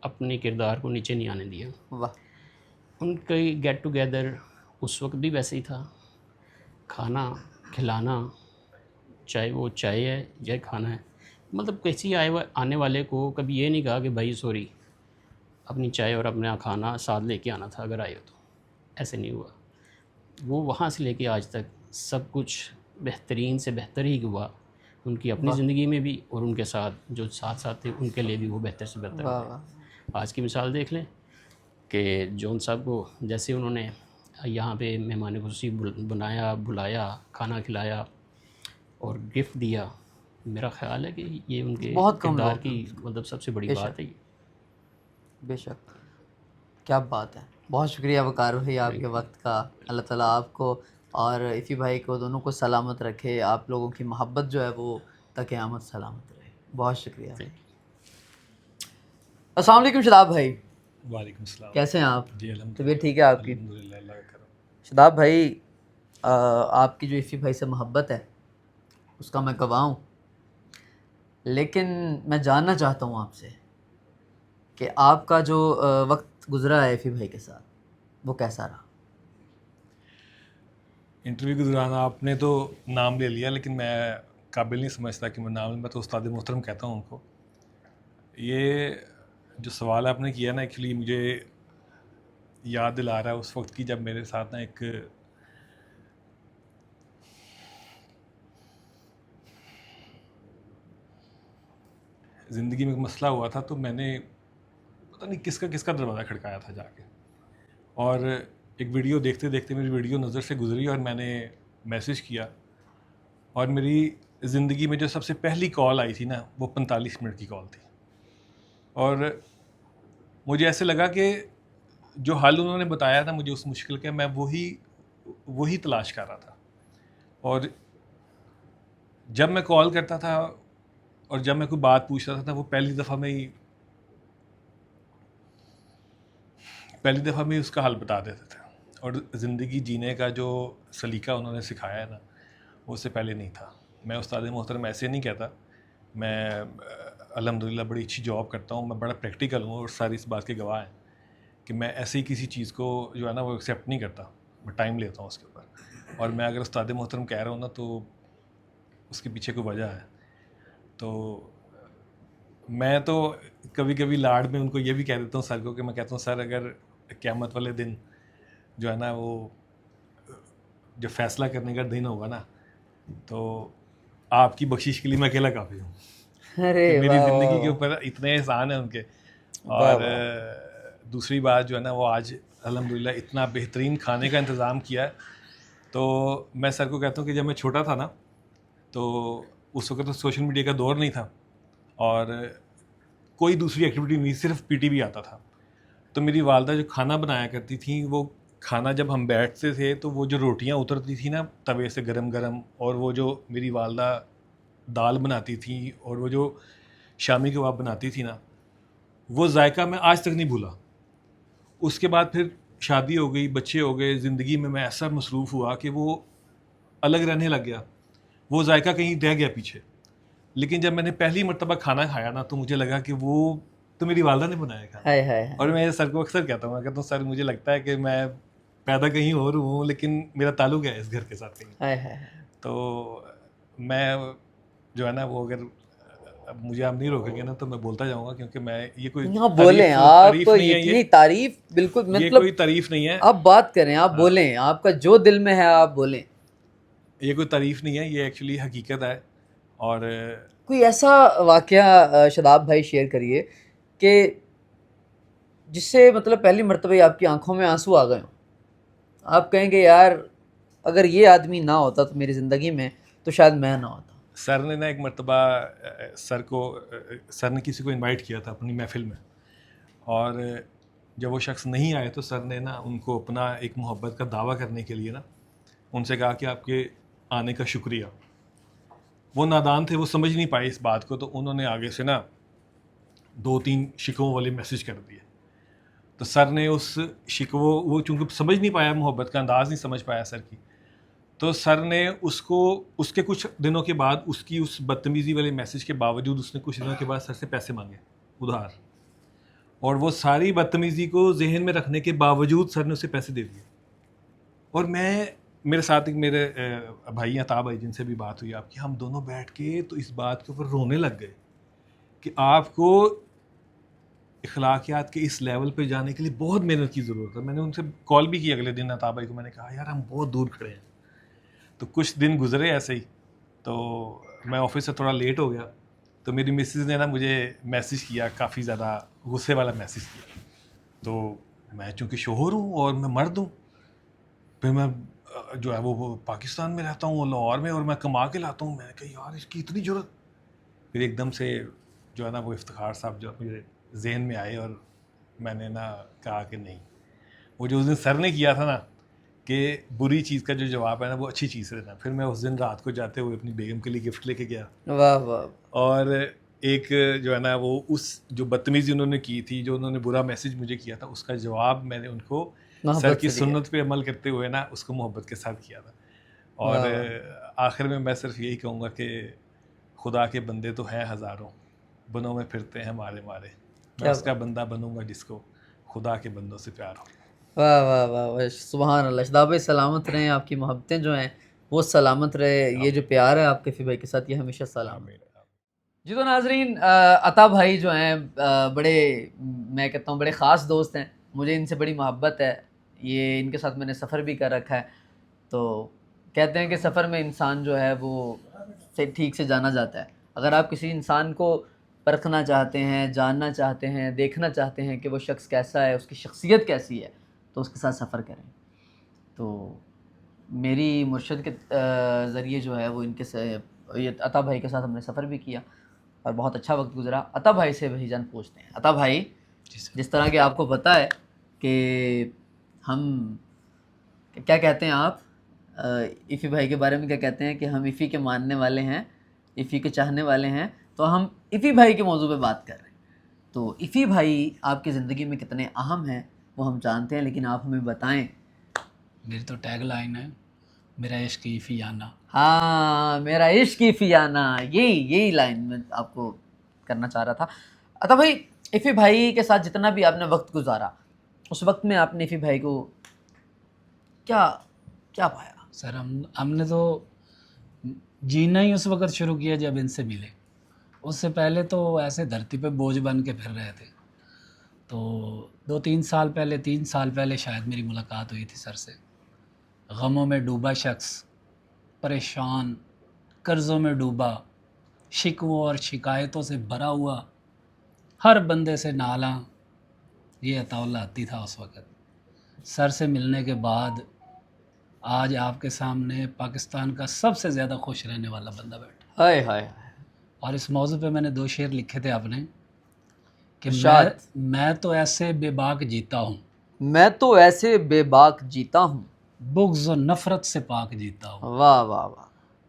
अपने किरदार को नीचे नहीं आने दिया। वाह। उनके गेट टुगेदर उस वक्त भी वैसे ही था, खाना खिलाना, चाहे वो चाय है या खाना है, मतलब किसी आने वाले को कभी ये नहीं कहा कि भाई सॉरी अपनी चाय और अपना खाना साथ लेके आना था अगर आए हो तो, ऐसे नहीं हुआ। वो वहाँ से लेके आज तक सब कुछ बेहतरीन से बेहतर ही हुआ, उनकी अपनी ज़िंदगी में भी और उनके साथ जो साथ साथ थे उनके लिए भी वो बेहतर से बेहतर वाह हुआ। वाह। आज की मिसाल देख लें कि जॉन साहब को जैसे उन्होंने यहाँ पे मेहमान खुशी बनाया, बुलाया, खाना खिलाया और गिफ्ट दिया, मेरा ख़्याल है कि ये उनके बहुत कम किरदार लोग की मतलब सबसे बड़ी बेशक। बात है ये। बेशक, क्या बात है। बहुत शुक्रिया वकार भाई आपके वक्त का। अल्लाह ताला आपको और इफ़ी भाई को दोनों को सलामत रखे, आप लोगों की मोहब्बत जो है वो तक क़यामत सलामत रहे। बहुत शुक्रिया। अस्सलाम वालेकुम शदाब भाई, वालेकुम सलाम। कैसे हैं आप? जी अल्हम्दुलिल्लाह, तबीयत ठीक है आपकी? अल्हम्दुलिल्लाह, अल्लाह का करम। शदाब भाई, आपकी जो इफ़ी भाई से मोहब्बत है उसका मैं गवाह हूँ, लेकिन मैं जानना चाहता हूँ आपसे कि आपका जो वक्त गुज़रा है इफ़ी भाई के साथ, वो कैसा रहा? इंटरव्यू के दौरान आपने तो नाम ले लिया, लेकिन मैं काबिल नहीं समझता कि मैं नाम, मैं तो उस्ताद मोहतरम कहता हूँ उनको। ये जो सवाल आपने किया ना, एक्चुअली मुझे याद दिला रहा है उस वक्त की जब मेरे साथ ना एक ज़िंदगी में एक मसला हुआ था। तो मैंने पता नहीं किसका किसका दरवाज़ा खड़काया था जाके, और एक वीडियो देखते देखते मेरी वीडियो नज़र से गुजरी और मैंने मैसेज किया, और मेरी ज़िंदगी में जो सबसे पहली कॉल आई थी ना, वो 45 मिनट की कॉल थी। और मुझे ऐसे लगा कि जो हल उन्होंने बताया था मुझे उस मुश्किल के, मैं वही तलाश कर रहा था। और जब मैं कॉल करता था और जब मैं कोई बात पूछता था, वो पहली दफ़ा में ही उसका हल बता देते थे। और ज़िंदगी जीने का जो सलीका उन्होंने सिखाया है ना, वो उससे पहले नहीं था। मैं उस्ताद मोहतरम ऐसे नहीं कहता, मैं अल्हम्दुलिल्लाह बड़ी अच्छी जॉब करता हूँ, मैं बड़ा प्रैक्टिकल हूँ, और सारी इस बात के गवाह हैं कि मैं ऐसे ही किसी चीज़ को जो है ना वो एक्सेप्ट नहीं करता, मैं टाइम लेता हूँ उसके ऊपर। और मैं अगर उस्ताद मोहतरम कह रहा हूँ ना, तो उसके पीछे कोई वजह है। तो मैं तो कभी कभी लाड में उनको ये भी कह देता हूँ सर को, कि मैं कहता हूँ सर अगर क़यामत वाले दिन जो है ना वो जो फ़ैसला करने का दिन होगा ना, तो आपकी बख्शिश के लिए मैं अकेला काफ़ी हूँ। अरे मेरी वाह, ज़िंदगी वाह, के वाह। ऊपर इतने एहसान हैं उनके। वाह, और दूसरी बात जो है ना, वो आज अल्हम्दुलिल्लाह इतना बेहतरीन खाने का इंतज़ाम किया है। तो मैं सर को कहता हूँ कि जब मैं छोटा था ना, तो उस वक्त तो सोशल मीडिया का दौर नहीं था, और कोई दूसरी एक्टिविटी नहीं, सिर्फ पीटी भी आता था। तो मेरी वालदा जो खाना बनाया करती थी, वो खाना जब हम बैठते थे तो वो जो रोटियां उतरती थी ना तवे से गरम गरम, और वो जो मेरी वालदा दाल बनाती थी और वो जो शामी कबाब बनाती थी ना, वो जायका मैं आज तक नहीं भूला। उसके बाद फिर शादी हो गई, बच्चे हो गए, ज़िंदगी में मैं ऐसा मसरूफ़ हुआ कि वो अलग रहने लग गया, वो जायका कहीं रह गया पीछे। लेकिन जब मैंने पहली मर्तबा खाना खाया ना, तो मुझे लगा कि वो तो मेरी वालदा ने बनाया खाना। हाय हाय हाय। और मैं सर को अक्सर कहता हूँ, मैं कहता हूँ सर मुझे लगता है कि मैं पैदा कहीं और हूँ, लेकिन मेरा ताल्लुक है इस घर के साथ कहीं। हाय हाय हाय। तो मैं जो है ना वो, अगर अब मुझे आप नहीं रोकेंगे ना तो मैं बोलता जाऊंगा, क्योंकि मैं ये कोई हाँ बोलें आप, तारीफ नहीं है इतनी ये तारीफ बिल्कुल, ये मतलब कोई तारीफ नहीं है, आप बात करें, आप बोलें, आपका जो दिल में है आप बोलें। ये कोई तारीफ नहीं है, ये एक्चुअली हकीकत है। और कोई ऐसा वाकया शदाब भाई शेयर करिए कि जिससे मतलब पहली मर्तबा ही आपकी आंखों में आंसू आ गए हों, आप कहेंगे यार अगर ये आदमी ना होता तो मेरी ज़िंदगी में तो शायद मैं ना होता। सर ने ना एक मर्तबा सर ने किसी को इनवाइट किया था अपनी महफिल में, और जब वो शख्स नहीं आए तो सर ने ना उनको अपना एक मोहब्बत का दावा करने के लिए ना उनसे कहा कि आपके आने का शुक्रिया। वो नादान थे, वो समझ नहीं पाए इस बात को, तो उन्होंने आगे से ना 2-3 शिकवों वाले मैसेज कर दिए। तो सर ने उस शिकवों, वो चूँकि समझ नहीं पाया, मोहब्बत का अंदाज़ नहीं समझ पाया सर की, तो सर ने उसको उसके कुछ दिनों के बाद उसकी उस बदतमीज़ी वाले मैसेज के बावजूद उसने कुछ दिनों के बाद सर से पैसे मांगे उधार, और वो सारी बदतमीज़ी को जहन में रखने के बावजूद सर ने उसे पैसे दे दिए। और मेरे साथ एक मेरे भाई अता भाई जिनसे भी बात हुई आपकी, हम दोनों बैठ के तो इस बात के ऊपर रोने लग गए कि आपको इखलाकियात के इस लेवल पे जाने के लिए बहुत मेहनत की ज़रूरत है। मैंने उनसे कॉल भी की अगले दिन अता भाई को, मैंने कहा यार हम बहुत दूर खड़े हैं। तो कुछ दिन गुजरे ऐसे ही, तो मैं ऑफिस से थोड़ा लेट हो गया, तो मेरी मिसेज़ ने ना मुझे मैसेज किया, काफ़ी ज़्यादा गुस्से वाला मैसेज किया। तो मैं चूँकि शोहर हूँ और मैं मर्द हूँ, फिर मैं जो है वो पाकिस्तान में रहता हूँ, लाहौर में, और मैं कमा के लाता हूँ। मैंने कहा यार इसकी इतनी ज़रूरत। फिर एकदम से जो है ना वो इफ्तिखार साहब जो मेरे जहन में आए, और मैंने ना कहा कि नहीं, वो जो उस दिन सर ने किया था ना कि बुरी चीज़ का जो जवाब है ना वो अच्छी चीज़ से देना। फिर मैं उस दिन रात को जाते हुए अपनी बेगम के लिए गिफ्ट लेके गया, वाह वाह। और एक जो है ना वो उस जो बदतमीज़ी उन्होंने की थी, जो उन्होंने बुरा मैसेज मुझे किया था, उसका जवाब मैंने उनको सर की सुन्नत पे अमल करते हुए ना उसको मोहब्बत के साथ किया था। और आखिर में मैं सिर्फ यही कहूँगा कि खुदा के बंदे तो हैं हज़ारों, बनों में फिरते हैं मारे मारे, मैं उसका बंदा बनूंगा जिसको खुदा के बंदों से प्यार हो। वाह वाह वाह वाह, सुभान अल्लाह। शदाब भाई सलामत रहें, आपकी मोहब्बतें जो हैं वो सलामत रहे, ये जो प्यार है आपके फ़ी भाई के साथ ये हमेशा सलामत। जी तो नाजरीन, अता भाई जो हैं बड़े, मैं कहता हूँ बड़े ख़ास दोस्त हैं, मुझे इनसे बड़ी मोहब्बत है। ये इनके साथ मैंने सफ़र भी कर रखा है। तो कहते हैं कि सफ़र में इंसान जो है वो से ठीक से जाना जाता है। अगर आप किसी इंसान को परखना चाहते हैं, जानना चाहते हैं, देखना चाहते हैं कि वो शख्स कैसा है, उसकी शख्सियत कैसी है, तो उसके साथ सफ़र करें। तो मेरी मुर्शद के ज़रिए जो है वो इनके से ये अता भाई के साथ हमने सफ़र भी किया और बहुत अच्छा वक्त गुजरा। अता भाई से भाईजान पूछते हैं, अता भाई जिस तरह के आपको पता है कि हम क्या कहते हैं, आप इफ़ी भाई के बारे में क्या कहते हैं कि हम इफ़ी के मानने वाले हैं, इफ़ी के चाहने वाले हैं, तो हम इफ़ी भाई के मौजू पे बात कर रहे हैं। तो इफ़ी भाई आपकी ज़िंदगी में कितने अहम हैं वो हम जानते हैं, लेकिन आप हमें बताएं। मेरी तो टैग लाइन है, मेरा इश्क इफ़ियाना। हाँ, मेरा इश्क इफ़ियाना, यही लाइन मैं आपको करना चाह रहा था। अतः भाई इफ़ी भाई के साथ जितना भी आपने वक्त गुजारा, उस वक्त में आपने इफ़ी भाई को क्या क्या पाया? सर हमने तो जीना ही उस वक्त शुरू किया जब इनसे मिले। उससे पहले तो ऐसे धरती पे बोझ बन के फिर रहे थे। तो 2-3 साल पहले, 3 साल पहले शायद मेरी मुलाकात हुई थी सर से। गमों में डूबा शख्स, परेशान, कर्ज़ों में डूबा, शिकवों और शिकायतों से भरा हुआ, हर बंदे से नाला, ये अताउल्लाह आती था उस वक़्त। सर से मिलने के बाद आज आपके सामने पाकिस्तान का सबसे ज़्यादा खुश रहने वाला बंदा बैठा। हाय हाय हाय। और इस मौजू पे मैंने 2 शेर लिखे थे अपने कि इरशाद। मैं तो ऐसे बेबाक जीता हूँ, मैं तो ऐसे बेबाक जीता हूँ। बुग़्ज़ और नफ़रत से पाक जीता हूँ, वाह वाह वाह,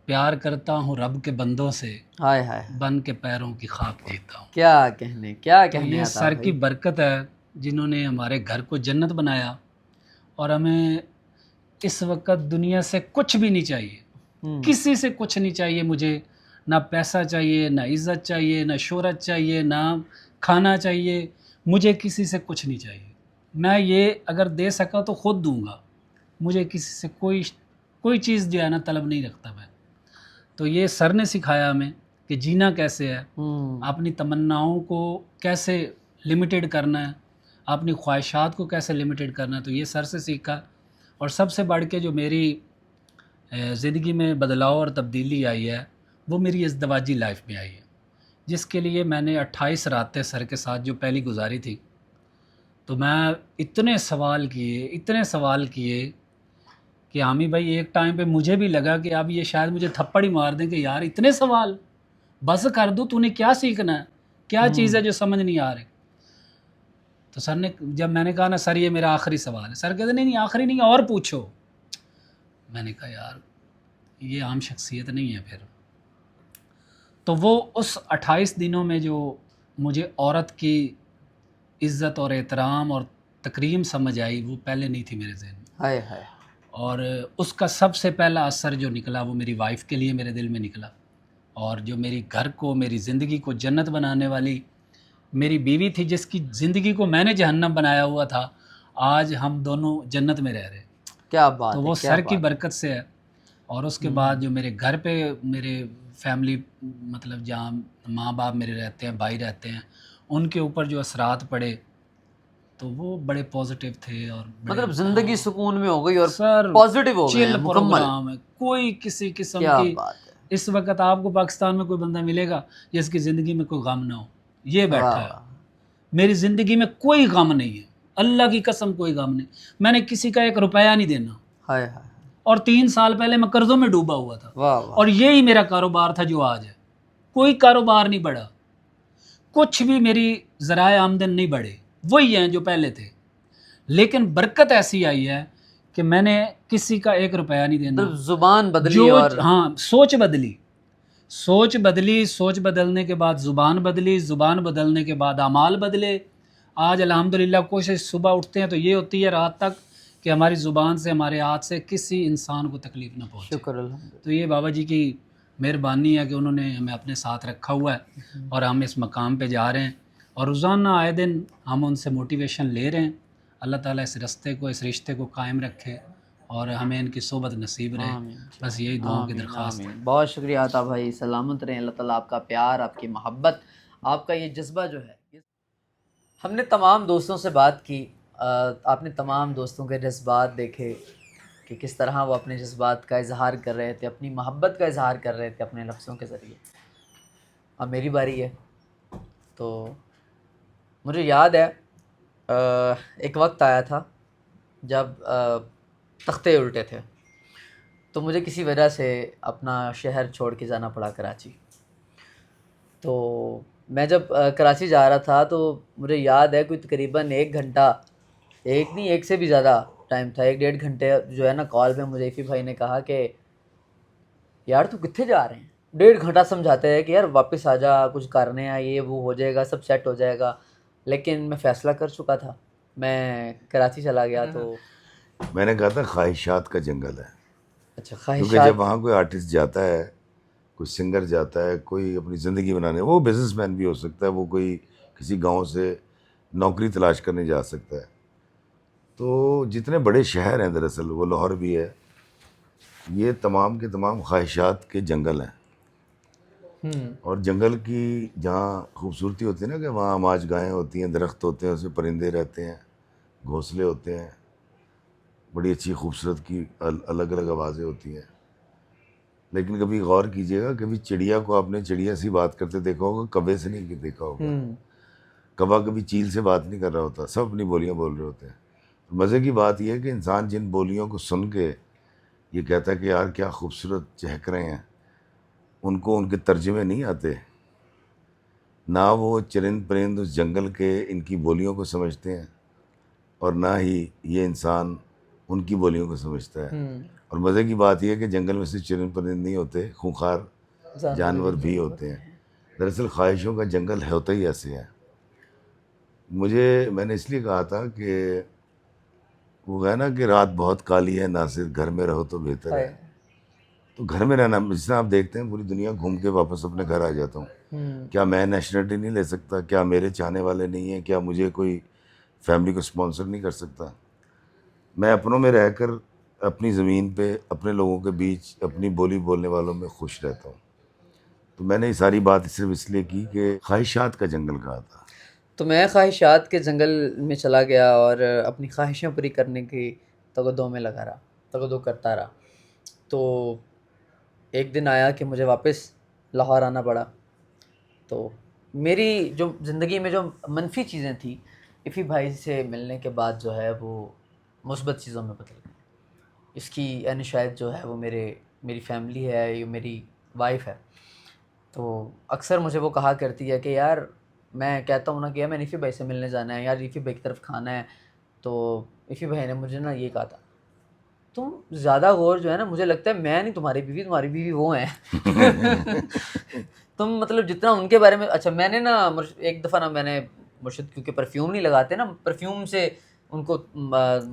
प्यार करता हूँ रब के बंदों से, हाय हाय, बन के पैरों की खाक जीता हूँ। क्या कहने, क्या तो कहने ये आता सर की भाई। बरकत है जिन्होंने हमारे घर को जन्नत बनाया, और हमें इस वक्त दुनिया से कुछ भी नहीं चाहिए, किसी से कुछ नहीं चाहिए मुझे, ना पैसा चाहिए, ना इज़्ज़त चाहिए, ना शोहरत चाहिए, ना खाना चाहिए, मुझे किसी से कुछ नहीं चाहिए। मैं ये अगर दे सका तो ख़ुद दूंगा, मुझे किसी से कोई चीज़ जो है ना तलब नहीं रखता मैं। तो ये सर ने सिखाया हमें कि जीना कैसे है, अपनी तमन्नाओं को कैसे लिमिटेड करना है, अपनी ख्वाहिशात को कैसे लिमिटेड करना है, तो ये सर से सीखा। और सबसे बढ़ के जो मेरी ज़िंदगी में बदलाव और तब्दीली आई है वो मेरी इज़्दवाजी लाइफ में आई है, जिसके लिए मैंने 28 रातें सर के साथ जो पहली गुजारी थी, तो मैं इतने सवाल किए कि हामी भाई एक टाइम पे मुझे भी लगा कि अब ये शायद मुझे थप्पड़ ही मार दें कि यार इतने सवाल, बस कर दो, तूने क्या सीखना है, क्या चीज़ है जो समझ नहीं आ रही। तो सर ने, जब मैंने कहा ना सर ये मेरा आखिरी सवाल है, सर कहते नहीं आखिरी नहीं और पूछो। मैंने कहा यार ये आम शख्सियत नहीं है फिर। तो वो उस 28 दिनों में जो मुझे औरत की इज़्ज़त और एहतराम और तकरीम समझ आई वो पहले नहीं थी मेरे ज़हन में। हाय हाय, और उसका सबसे पहला असर जो निकला वो मेरी वाइफ़ के लिए मेरे दिल में निकला, और जो मेरी घर को, मेरी ज़िंदगी को जन्नत बनाने वाली मेरी बीवी थी, जिसकी ज़िंदगी को मैंने जहन्नम बनाया हुआ था, आज हम दोनों जन्नत में रह रहे। क्या बात तो है, वो क्या सर की बात। बरकत से है। और उसके बाद जो मेरे घर पे मेरे फैमिली, मतलब जहाँ माँ बाप मेरे रहते हैं, भाई रहते हैं, उनके ऊपर जो असरात पड़े तो वो बड़े पॉजिटिव थे। और मतलब ज़िंदगी सुकून में हो गई और सर पॉजिटिव हो गए चिल हैं, मुकम्मल। प्रोग्राम है, कोई किसी किस्म क्या की, बात है, इस वक्त आपको पाकिस्तान में कोई बंदा मिलेगा जिसकी ज़िंदगी में कोई गम ना हो, ये बैठा वाह है। वाह, मेरी ज़िंदगी में कोई गम नहीं है, अल्लाह की कसम कोई गम नहीं। मैंने किसी का 1 रुपया नहीं देना, हाय हाय, और 3 साल पहले मैं कर्ज़ों में डूबा हुआ था, वाह वाह, और यही मेरा कारोबार था जो आज है। कोई कारोबार नहीं बढ़ा, कुछ भी मेरी ज़राए आमदन नहीं बढ़े, वही हैं जो पहले थे। लेकिन बरकत ऐसी आई है कि मैंने किसी का 1 रुपया नहीं देना। मतलब ज़ुबान बदली जो और हाँ, सोच बदली, सोच बदलने के बाद ज़ुबान बदली, ज़ुबान बदलने के बाद अमाल बदले। आज अल्हम्दुलिल्लाह कोशिश सुबह उठते हैं तो ये होती है रात तक कि हमारी ज़ुबान से, हमारे हाथ से किसी इंसान को तकलीफ़ ना पहुँचे। शुक्र अल्हम्दुलिल्लाह। तो ये बाबा जी की मेहरबानी है कि उन्होंने हमें अपने साथ रखा हुआ है और हम इस मकाम पे जा रहे हैं, और रोज़ाना आए दिन हम उनसे मोटिवेशन ले रहे हैं। अल्लाह ताला इस रास्ते को, इस रिश्ते को कायम रखे और हमें इनकी सोबत नसीब रहे। बस यही दुआओं की दरख्वास्त है। बहुत शुक्रिया आता भाई, सलामत रहें। अल्लाह ताला आपका प्यार, आपकी मोहब्बत, आपका ये जज्बा जो है। हमने तमाम दोस्तों से बात की, आपने तमाम दोस्तों के जज्बात देखे कि किस तरह वो अपने जज्बात का इजहार कर रहे थे, अपनी मोहब्बत का इजहार कर रहे थे अपने लफ्ज़ों के ज़रिए। अब मेरी बारी है। तो मुझे याद है एक वक्त आया था जब तख्ते उल्टे थे, तो मुझे किसी वजह से अपना शहर छोड़ के जाना पड़ा कराची। तो मैं जब कराची जा रहा था तो मुझे याद है कोई तकरीबन 1 घंटा, एक नहीं 1 से भी ज़्यादा टाइम था, 1 डेढ़ घंटे जो है ना, कॉल पे मुझे इफ़ी भाई ने कहा कि यार तू कित्थे जा रहे हैं। 1.5 घंटा समझाते हैं कि यार वापस आ जा, कुछ करने आ, ये वो हो जाएगा, सब सेट हो जाएगा। लेकिन मैं फ़ैसला कर चुका था, मैं कराची चला गया। तो मैंने कहा था ख्वाहिशात का जंगल है, अच्छा, क्योंकि ख्वाहिशात। जब वहाँ कोई आर्टिस्ट जाता है, कोई सिंगर जाता है, कोई अपनी ज़िंदगी बनाने, वो बिजनेसमैन भी हो सकता है, वो कोई किसी गांव से नौकरी तलाश करने जा सकता है। तो जितने बड़े शहर हैं, दरअसल वो लाहौर भी है, ये तमाम के तमाम ख्वाहिशात के जंगल हैं। और जंगल की जहाँ खूबसूरती होती है ना, कि वहाँ अमाज गाहें होती हैं, दरख्त होते हैं, उसमें परिंदे रहते हैं, घोंसले होते हैं, बड़ी अच्छी खूबसूरत की अलग अलग आवाज़ें होती हैं। लेकिन कभी गौर कीजिएगा, कभी चिड़िया को आपने चिड़िया सी बात करते देखा होगा, कौवे से नहीं देखा होगा। कौवा कभी चील से बात नहीं कर रहा होता, सब अपनी बोलियां बोल रहे होते हैं। मज़े की बात यह है कि इंसान जिन बोलियों को सुन के ये कहता है कि यार क्या खूबसूरत चहक रहे हैं, उनको उनके तर्जुमे नहीं आते। ना वो चरिंद परिंद उस जंगल के इनकी बोलियों को समझते हैं और ना ही ये इंसान उनकी बोलियों को समझता है। और मज़े की बात यह है कि जंगल में सिर्फ चरिंद परिंद नहीं होते, खूंखार जानवर भी होते हैं। दरअसल ख्वाहिशों का जंगल होता ही ऐसे है। मैंने इसलिए कहा था कि वो है ना कि रात बहुत काली है, नासिर घर में रहो तो बेहतर है। तो घर में रहना, जिससे आप देखते हैं पूरी दुनिया घूम के वापस अपने घर आ जाता हूँ। क्या मैं नेशनलिटी नहीं ले सकता? क्या मेरे चाहने वाले नहीं हैं? क्या मुझे कोई फैमिली को स्पॉन्सर नहीं कर सकता? मैं अपनों में रहकर अपनी ज़मीन पे अपने लोगों के बीच अपनी बोली बोलने वालों में खुश रहता हूँ। तो मैंने ये सारी बात सिर्फ इसलिए की कि ख्वाहिशात का जंगल कहा था। तो मैं ख्वाहिशात के जंगल में चला गया और अपनी ख्वाहिशें पूरी करने की तगदो में लगा रहा, तगदो करता रहा। तो एक दिन आया कि मुझे वापस लाहौर आना पड़ा। तो मेरी जो ज़िंदगी में जो मनफी चीज़ें थी, इफ़ी भाई से मिलने के बाद जो है वो मुस्बत चीज़ों में बदल गई। इसकी यानी शायद जो है वो मेरी फैमिली है, ये मेरी वाइफ है। तो अक्सर मुझे वो कहा करती है कि यार, मैं कहता हूँ ना कि यार मैंने इफ़ी भाई से मिलने जाना है, यार इफ़ी भाई की तरफ खाना है। तो इफ़ी भाई ने मुझे ना ये कहा था, तुम ज़्यादा गौर जो है ना, मुझे लगता है मैं नहीं तुम्हारी बीवी वो हैं। तुम मतलब जितना उनके बारे में, अच्छा मैंने ना एक दफ़ा ना मैंने मुर्शिद, क्योंकि परफ्यूम नहीं लगाते ना, परफ्यूम से उनको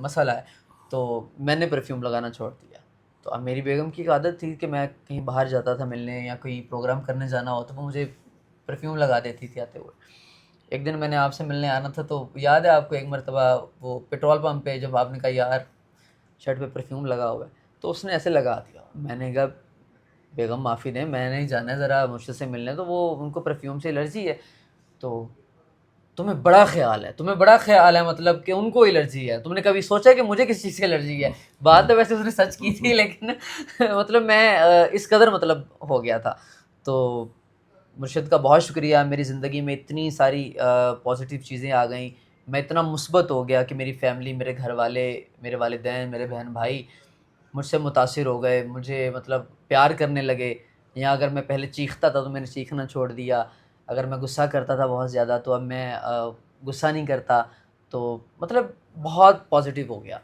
मसला है, तो मैंने परफ्यूम लगाना छोड़ दिया। तो अब मेरी बेगम की एक आदत थी कि मैं कहीं बाहर जाता था मिलने या कोई प्रोग्राम करने जाना हो तो वो मुझे परफ्यूम लगा देती थी आते हुए। एक दिन मैंने आपसे मिलने आना था, तो याद है आपको, एक मरतबा वो पेट्रोल पंप पे जब आपने कहा यार शर्ट पे परफ्यूम लगा हुआ है, तो उसने ऐसे लगा दिया। मैंने कहा बेगम माफ़ी दें, मैंने नहीं जाना है ज़रा मुझसे से मिलने, तो वो उनको परफ्यूम से एलर्जी है। तो तुम्हें बड़ा ख्याल है मतलब कि उनको एलर्जी है। तुमने कभी सोचा कि मुझे किस चीज़ की एलर्जी है? बात तो वैसे उसने सच की थी, लेकिन मतलब मैं इस कदर मतलब हो गया था। तो मुर्शिद का बहुत शुक्रिया, मेरी ज़िंदगी में इतनी सारी पॉजिटिव चीज़ें आ गई, मैं इतना मुस्बत हो गया कि मेरी फैमिली, मेरे घर वाले, मेरे वालिदैन, मेरे बहन भाई मुझसे मुतासिर हो गए, मुझे मतलब प्यार करने लगे। या अगर मैं पहले चीखता था तो मैंने चीखना छोड़ दिया, अगर मैं गुस्सा करता था बहुत ज़्यादा तो अब मैं गुस्सा नहीं करता। तो मतलब बहुत पॉजिटिव हो गया।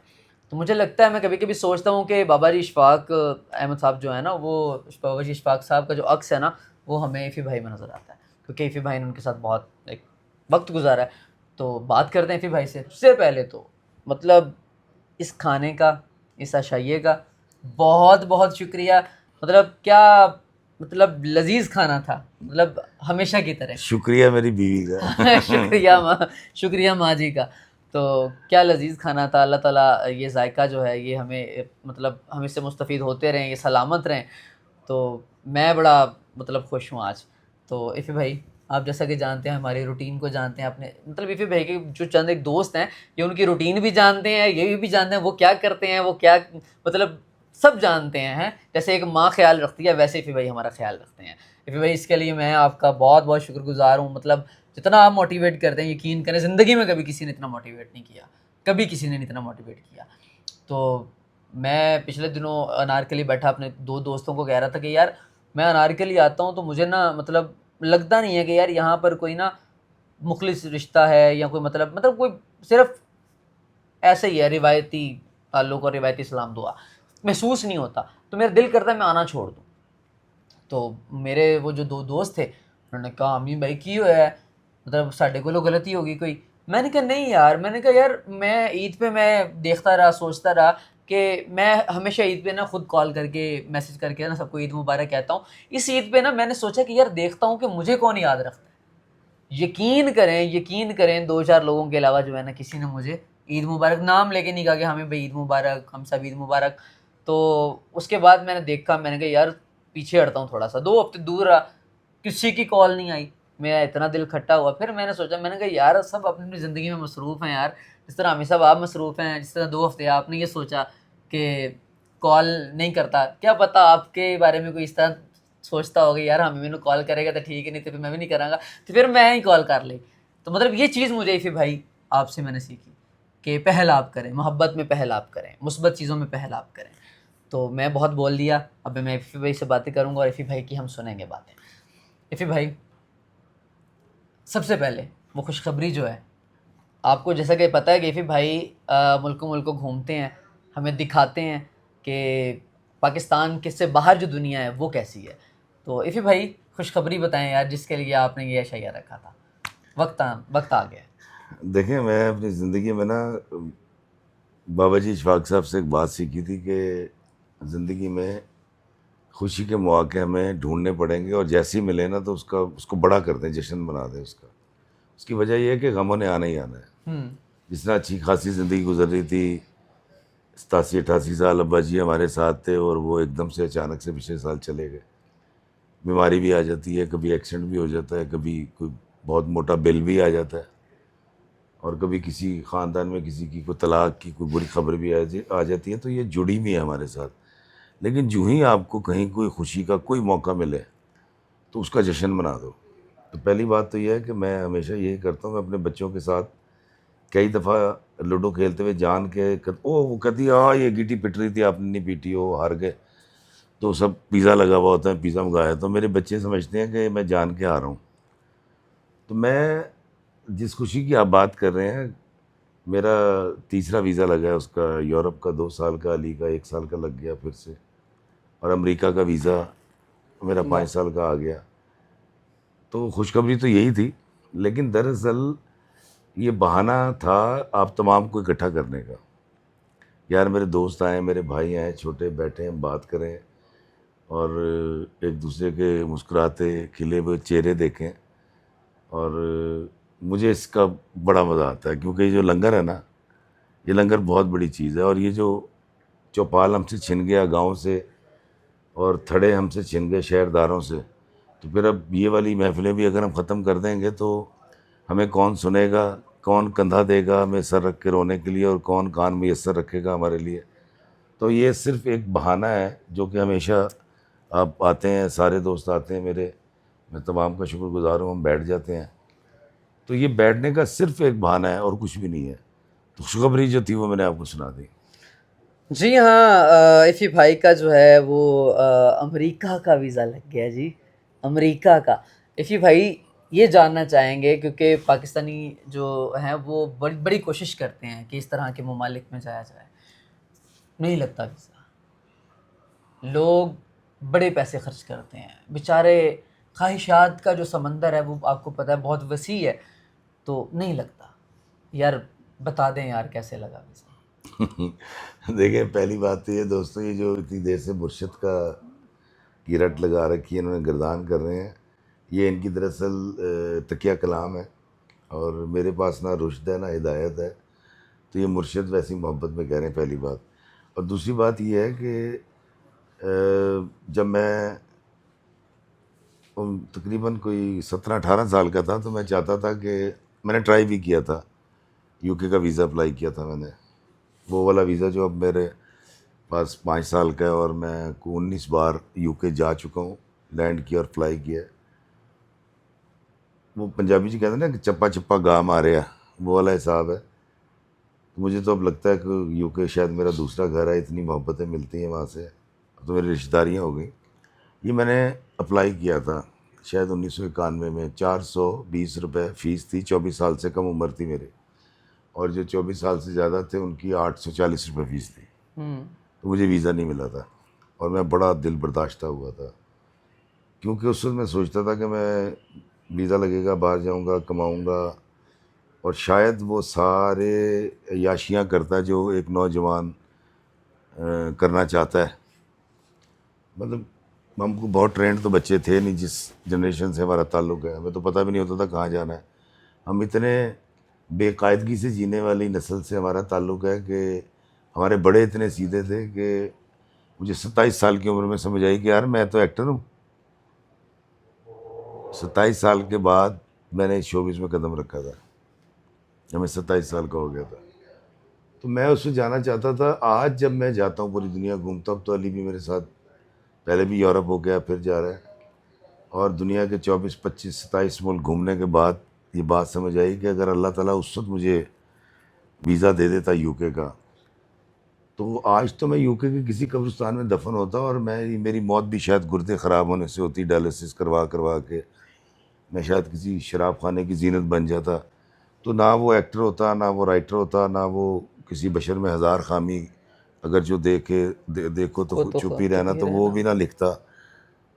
तो मुझे लगता है, मैं कभी-कभी सोचता हूँ कि बाबा जी इशफ़ाक़ अहमद साहब जो है ना, वो बाबा जी इशफ़ाक़ साहब का जो अक्स है ना, वो हमें इफ़ी भाई में नज़र आता है, क्योंकि इफ़ी भाई ने उनके साथ बहुत एक वक्त गुजारा है। तो बात करते हैं इफ़ी भाई से। उससे पहले तो मतलब इस खाने का, इस अशाइये का बहुत बहुत शुक्रिया। मतलब क्या, मतलब लजीज खाना था, मतलब हमेशा की तरह। शुक्रिया मेरी बीवी का। शुक्रिया माँ जी का। तो क्या लजीज खाना था। अल्लाह ताला ये जायका जो है ये हमें मतलब हम इससे मुस्तफ़ीद होते रहें, ये सलामत रहें। तो मैं बड़ा मतलब खुश हूँ आज। तो इफ़ी भाई, आप जैसा कि जानते हैं, हमारी रूटीन को जानते हैं, अपने मतलब इफ़ी भाई के जो चंद एक दोस्त हैं, ये उनकी रूटीन भी जानते हैं, ये भी जानते हैं वो क्या करते हैं, वो क्या मतलब सब जानते हैं। जैसे एक माँ ख्याल रखती है, वैसे इफ़ी भाई हमारा ख्याल रखते हैं। इफ़ी भाई, इसके लिए मैं आपका बहुत बहुत शुक्रगुज़ार हूँ। मतलब जितना आप मोटिवेट करते हैं, यकीन करें ज़िंदगी में कभी किसी ने इतना मोटिवेट नहीं किया, कभी किसी ने इतना मोटिवेट किया। तो मैं पिछले दिनों अनारकली बैठा अपने 2 दोस्तों को कह रहा था कि यार, मैं अनारकली आता हूँ तो मुझे ना मतलब लगता नहीं है कि यार यहाँ पर कोई ना मुखलिस रिश्ता है या कोई मतलब कोई सिर्फ ऐसे ही है रिवायती ताल्लुक़ और रिवायती सलाम दुआ, महसूस नहीं होता। तो मेरा दिल करता है मैं आना छोड़ दूँ। तो मेरे वो जो 2 दोस्त थे, उन्होंने कहा अमीन भाई की होया है, मतलब साढ़े कोलों गलती होगी कोई। मैंने कहा नहीं यार, मैंने कहा यार, मैं ईद पे मैं देखता रहा, सोचता रहा कि मैं हमेशा ईद पे ना खुद कॉल करके मैसेज करके ना सबको ईद मुबारक कहता हूँ। इस ईद पे ना मैंने सोचा कि यार देखता हूँ कि मुझे कौन याद रखता है। यकीन करें 2-4 लोगों के अलावा जो है ना, किसी ने मुझे ईद मुबारक नाम लेके नहीं कहा कि हमें भाई ईद मुबारक, हम सब ईद मुबारक। तो उसके बाद मैंने देखा, मैंने कहा यार पीछे हटता हूँ थोड़ा सा, 2 हफ्ते दूर रहा, किसी की कॉल नहीं आई, मेरा इतना दिल खट्टा हुआ। फिर मैंने सोचा, मैंने कहा यार सब अपनी अपनी ज़िंदगी में मसरूफ़ हैं यार, जिस तरह हमें सब आप मसरूफ़ हैं, जिस तरह 2 हफ्ते आपने ये सोचा कि कॉल नहीं करता, क्या पता आपके बारे में कोई इस तरह सोचता होगा यार हमें मैंने कॉल करेगा तो ठीक है, नहीं तो फिर मैं भी नहीं करांगा, तो फिर मैं ही कॉल कर ले। तो मतलब ये चीज़ मुझे इफ़ी भाई आपसे मैंने सीखी कि पहल आप करें, मोहब्बत में पहल आप करें, मुस्बत चीज़ों में पहल आप करें। तो मैं बहुत बोल दिया, अब मैं इफ़ी भाई से बातें करूँगा और इफ़ी भाई की हम सुनेंगे बातें। इफ़ी भाई, सबसे पहले वो खुशखबरी जो है, आपको जैसा कि पता है कि इफ़ी भाई मुल्कों मुल्कों घूमते हैं, हमें दिखाते हैं कि पाकिस्तान के से बाहर जो दुनिया है वो कैसी है। तो इफ़ी भाई खुशखबरी बताएं यार, जिसके लिए आपने ये शायरा रखा था। वक्त आ गया है। देखें, मैं अपनी ज़िंदगी में ना बाबा जी इशफाक साहब से एक बात सीखी थी कि ज़िंदगी में खुशी के मौके हमें ढूंढने पड़ेंगे, और जैसे ही मिले ना तो उसको बड़ा कर दें, जश्न बना दें उसका। उसकी वजह यह है कि गमों ने आना ही आना है। जिस तरह अच्छी खासी ज़िंदगी गुजर रही थी, 87-88 साल अब्बा जी हमारे साथ थे, और वो एकदम से अचानक से पिछले साल चले गए। बीमारी भी आ जाती है, कभी एक्सीडेंट भी हो जाता है, कभी कोई बहुत मोटा बिल भी आ जाता है, और कभी किसी ख़ानदान में किसी की कोई तलाक की कोई बुरी खबर भी आ जाती है। तो ये जुड़ी भी है हमारे साथ। लेकिन जो ही आपको कहीं कोई खुशी का कोई मौका मिले तो उसका जश्न मना दो। तो पहली बात तो यह है कि मैं हमेशा यही करता हूँ। मैं अपने बच्चों के साथ कई दफ़ा लूडो खेलते हुए जान के वो कहती हाँ ये गीटी पिट रही थी, आपने नहीं पीटी, वो हार गए, तो सब पिज़्ज़ा लगा हुआ होता है, पिज़्ज़ा मंगाया, तो मेरे बच्चे समझते हैं कि मैं जान के आ रहा हूँ। तो मैं जिस खुशी की आप बात कर रहे हैं, मेरा तीसरा वीज़ा लगा है उसका, यूरोप का 2 साल का, अली का 1 साल का लग गया फिर से, और अमेरिका का वीज़ा मेरा 5 साल का आ गया। तो खुशखबरी तो यही थी, लेकिन दरअसल ये बहाना था आप तमाम को इकट्ठा करने का। यार मेरे दोस्त आए, मेरे भाई आए, छोटे बैठे हैं, बात करें, और एक दूसरे के मुस्कुराते खिले हुए चेहरे देखें। और मुझे इसका बड़ा मज़ा आता है, क्योंकि ये जो लंगर है ना, ये लंगर बहुत बड़ी चीज़ है। और ये जो चौपाल हमसे छिन गया गांव से, और थड़े हमसे छिन गए शहरदारों से, तो फिर अब ये वाली महफ़िलें भी अगर हम ख़त्म कर देंगे तो हमें कौन सुनेगा, कौन कंधा देगा हमें सर रख के रोने के लिए, और कौन कान मुयस्सर रखेगा हमारे लिए। तो ये सिर्फ़ एक बहाना है जो कि हमेशा आप आते हैं, सारे दोस्त आते हैं मेरे, मैं तमाम का शुक्रगुज़ार हूँ, हम बैठ जाते हैं। तो ये बैठने का सिर्फ़ एक बहाना है और कुछ भी नहीं है। तो खुशखबरी जो थी वो मैंने आपको सुना दी। जी हाँ, इफ़ी भाई का जो है वो अमेरिका का वीज़ा लग गया जी, अमेरिका का। इफ़ी भाई ये जानना चाहेंगे, क्योंकि पाकिस्तानी जो हैं वो बड़ी बड़ी कोशिश करते हैं कि इस तरह के ममालिक में जाया जाए, नहीं लगता वीज़ा। लोग बड़े पैसे खर्च करते हैं, बेचारे ख्वाहिशात का जो समंदर है वो आपको पता है बहुत वसी है, तो नहीं लगता। यार बता दें यार कैसे लगा वीज़ा। देखिए, पहली बात तो ये दोस्तों, ये जो इतनी देर से मुर्शिद का की रट लगा रखी है, इन्होंने गर्दान कर रहे हैं, ये इनकी दरअसल तकिया कलाम है, और मेरे पास ना रुश्द है ना हिदायत है। तो ये मुर्शिद वैसी मोहब्बत में कह रहे हैं, पहली बात। और दूसरी बात ये है कि जब मैं तकरीबन कोई 17-18 साल का था, तो मैं चाहता था कि मैंने ट्राई भी किया था, यूके का वीज़ा अप्लाई किया था मैंने, वो वाला वीज़ा जो अब मेरे पास 5 साल का है, और मैं 19 बार यूके जा चुका हूँ, लैंड किया और फ्लाई किया। वो पंजाबी जी कहते हैं ना कि चप्पा चप्पा गा मारे, वो वाला हिसाब है। तो मुझे तो अब लगता है कि यूके शायद मेरा दूसरा घर है, इतनी मोहब्बतें मिलती हैं वहाँ से, तो मेरी रिश्तेदारियाँ हो गई। ये मैंने अप्लाई किया था शायद 1991 में, 420 रुपये फ़ीस थी, 24 साल से कम उम्र थी मेरी, और जो 24 साल से ज़्यादा थे उनकी 840 रुपये फ़ीस थी। तो मुझे वीज़ा नहीं मिला था, और मैं बड़ा दिल बर्दाश्ता हुआ था, क्योंकि उस वक्त मैं सोचता था कि मैं वीज़ा लगेगा, बाहर जाऊंगा, कमाऊंगा, और शायद वो सारे याशियाँ करता जो एक नौजवान करना चाहता है। मतलब हमको बहुत ट्रेंड तो बच्चे थे नहीं, जिस जनरेशन से हमारा ताल्लुक़ है, हमें तो पता भी नहीं होता था कहाँ जाना है। हम इतने बेकायदगी से जीने वाली नस्ल से हमारा ताल्लुक़ है कि हमारे बड़े इतने सीधे थे कि मुझे 27 साल की उम्र में समझ आई कि यार मैं तो एक्टर हूँ। 27 साल के बाद मैंने शोबिज़ में कदम रखा था, जब मैं 27 साल का हो गया था। तो मैं उससे जाना चाहता था। आज जब मैं जाता हूँ, पूरी दुनिया घूमता हूँ, तो अली भी मेरे साथ, पहले भी यूरोप हो गया, फिर जा रहा है, और दुनिया के 24, 25, 27 मुल्क घूमने के बाद ये बात समझ आई कि अगर अल्लाह ताला उस वक्त मुझे वीज़ा दे देता यूके का, तो आज तो मैं यूके के किसी कब्रिस्तान में दफन होता, और मेरी मौत भी शायद गुर्दे ख़राब होने से होती, डायलिसिस करवा करवा के। मैं शायद किसी शराब खाने की जीनत बन जाता। तो ना वो एक्टर होता, ना वो राइटर होता, ना वो किसी बशर में हज़ार खामी अगर जो देखो तो वो तो चुप ही चुप रहना, ही तो वो रहना। भी ना लिखता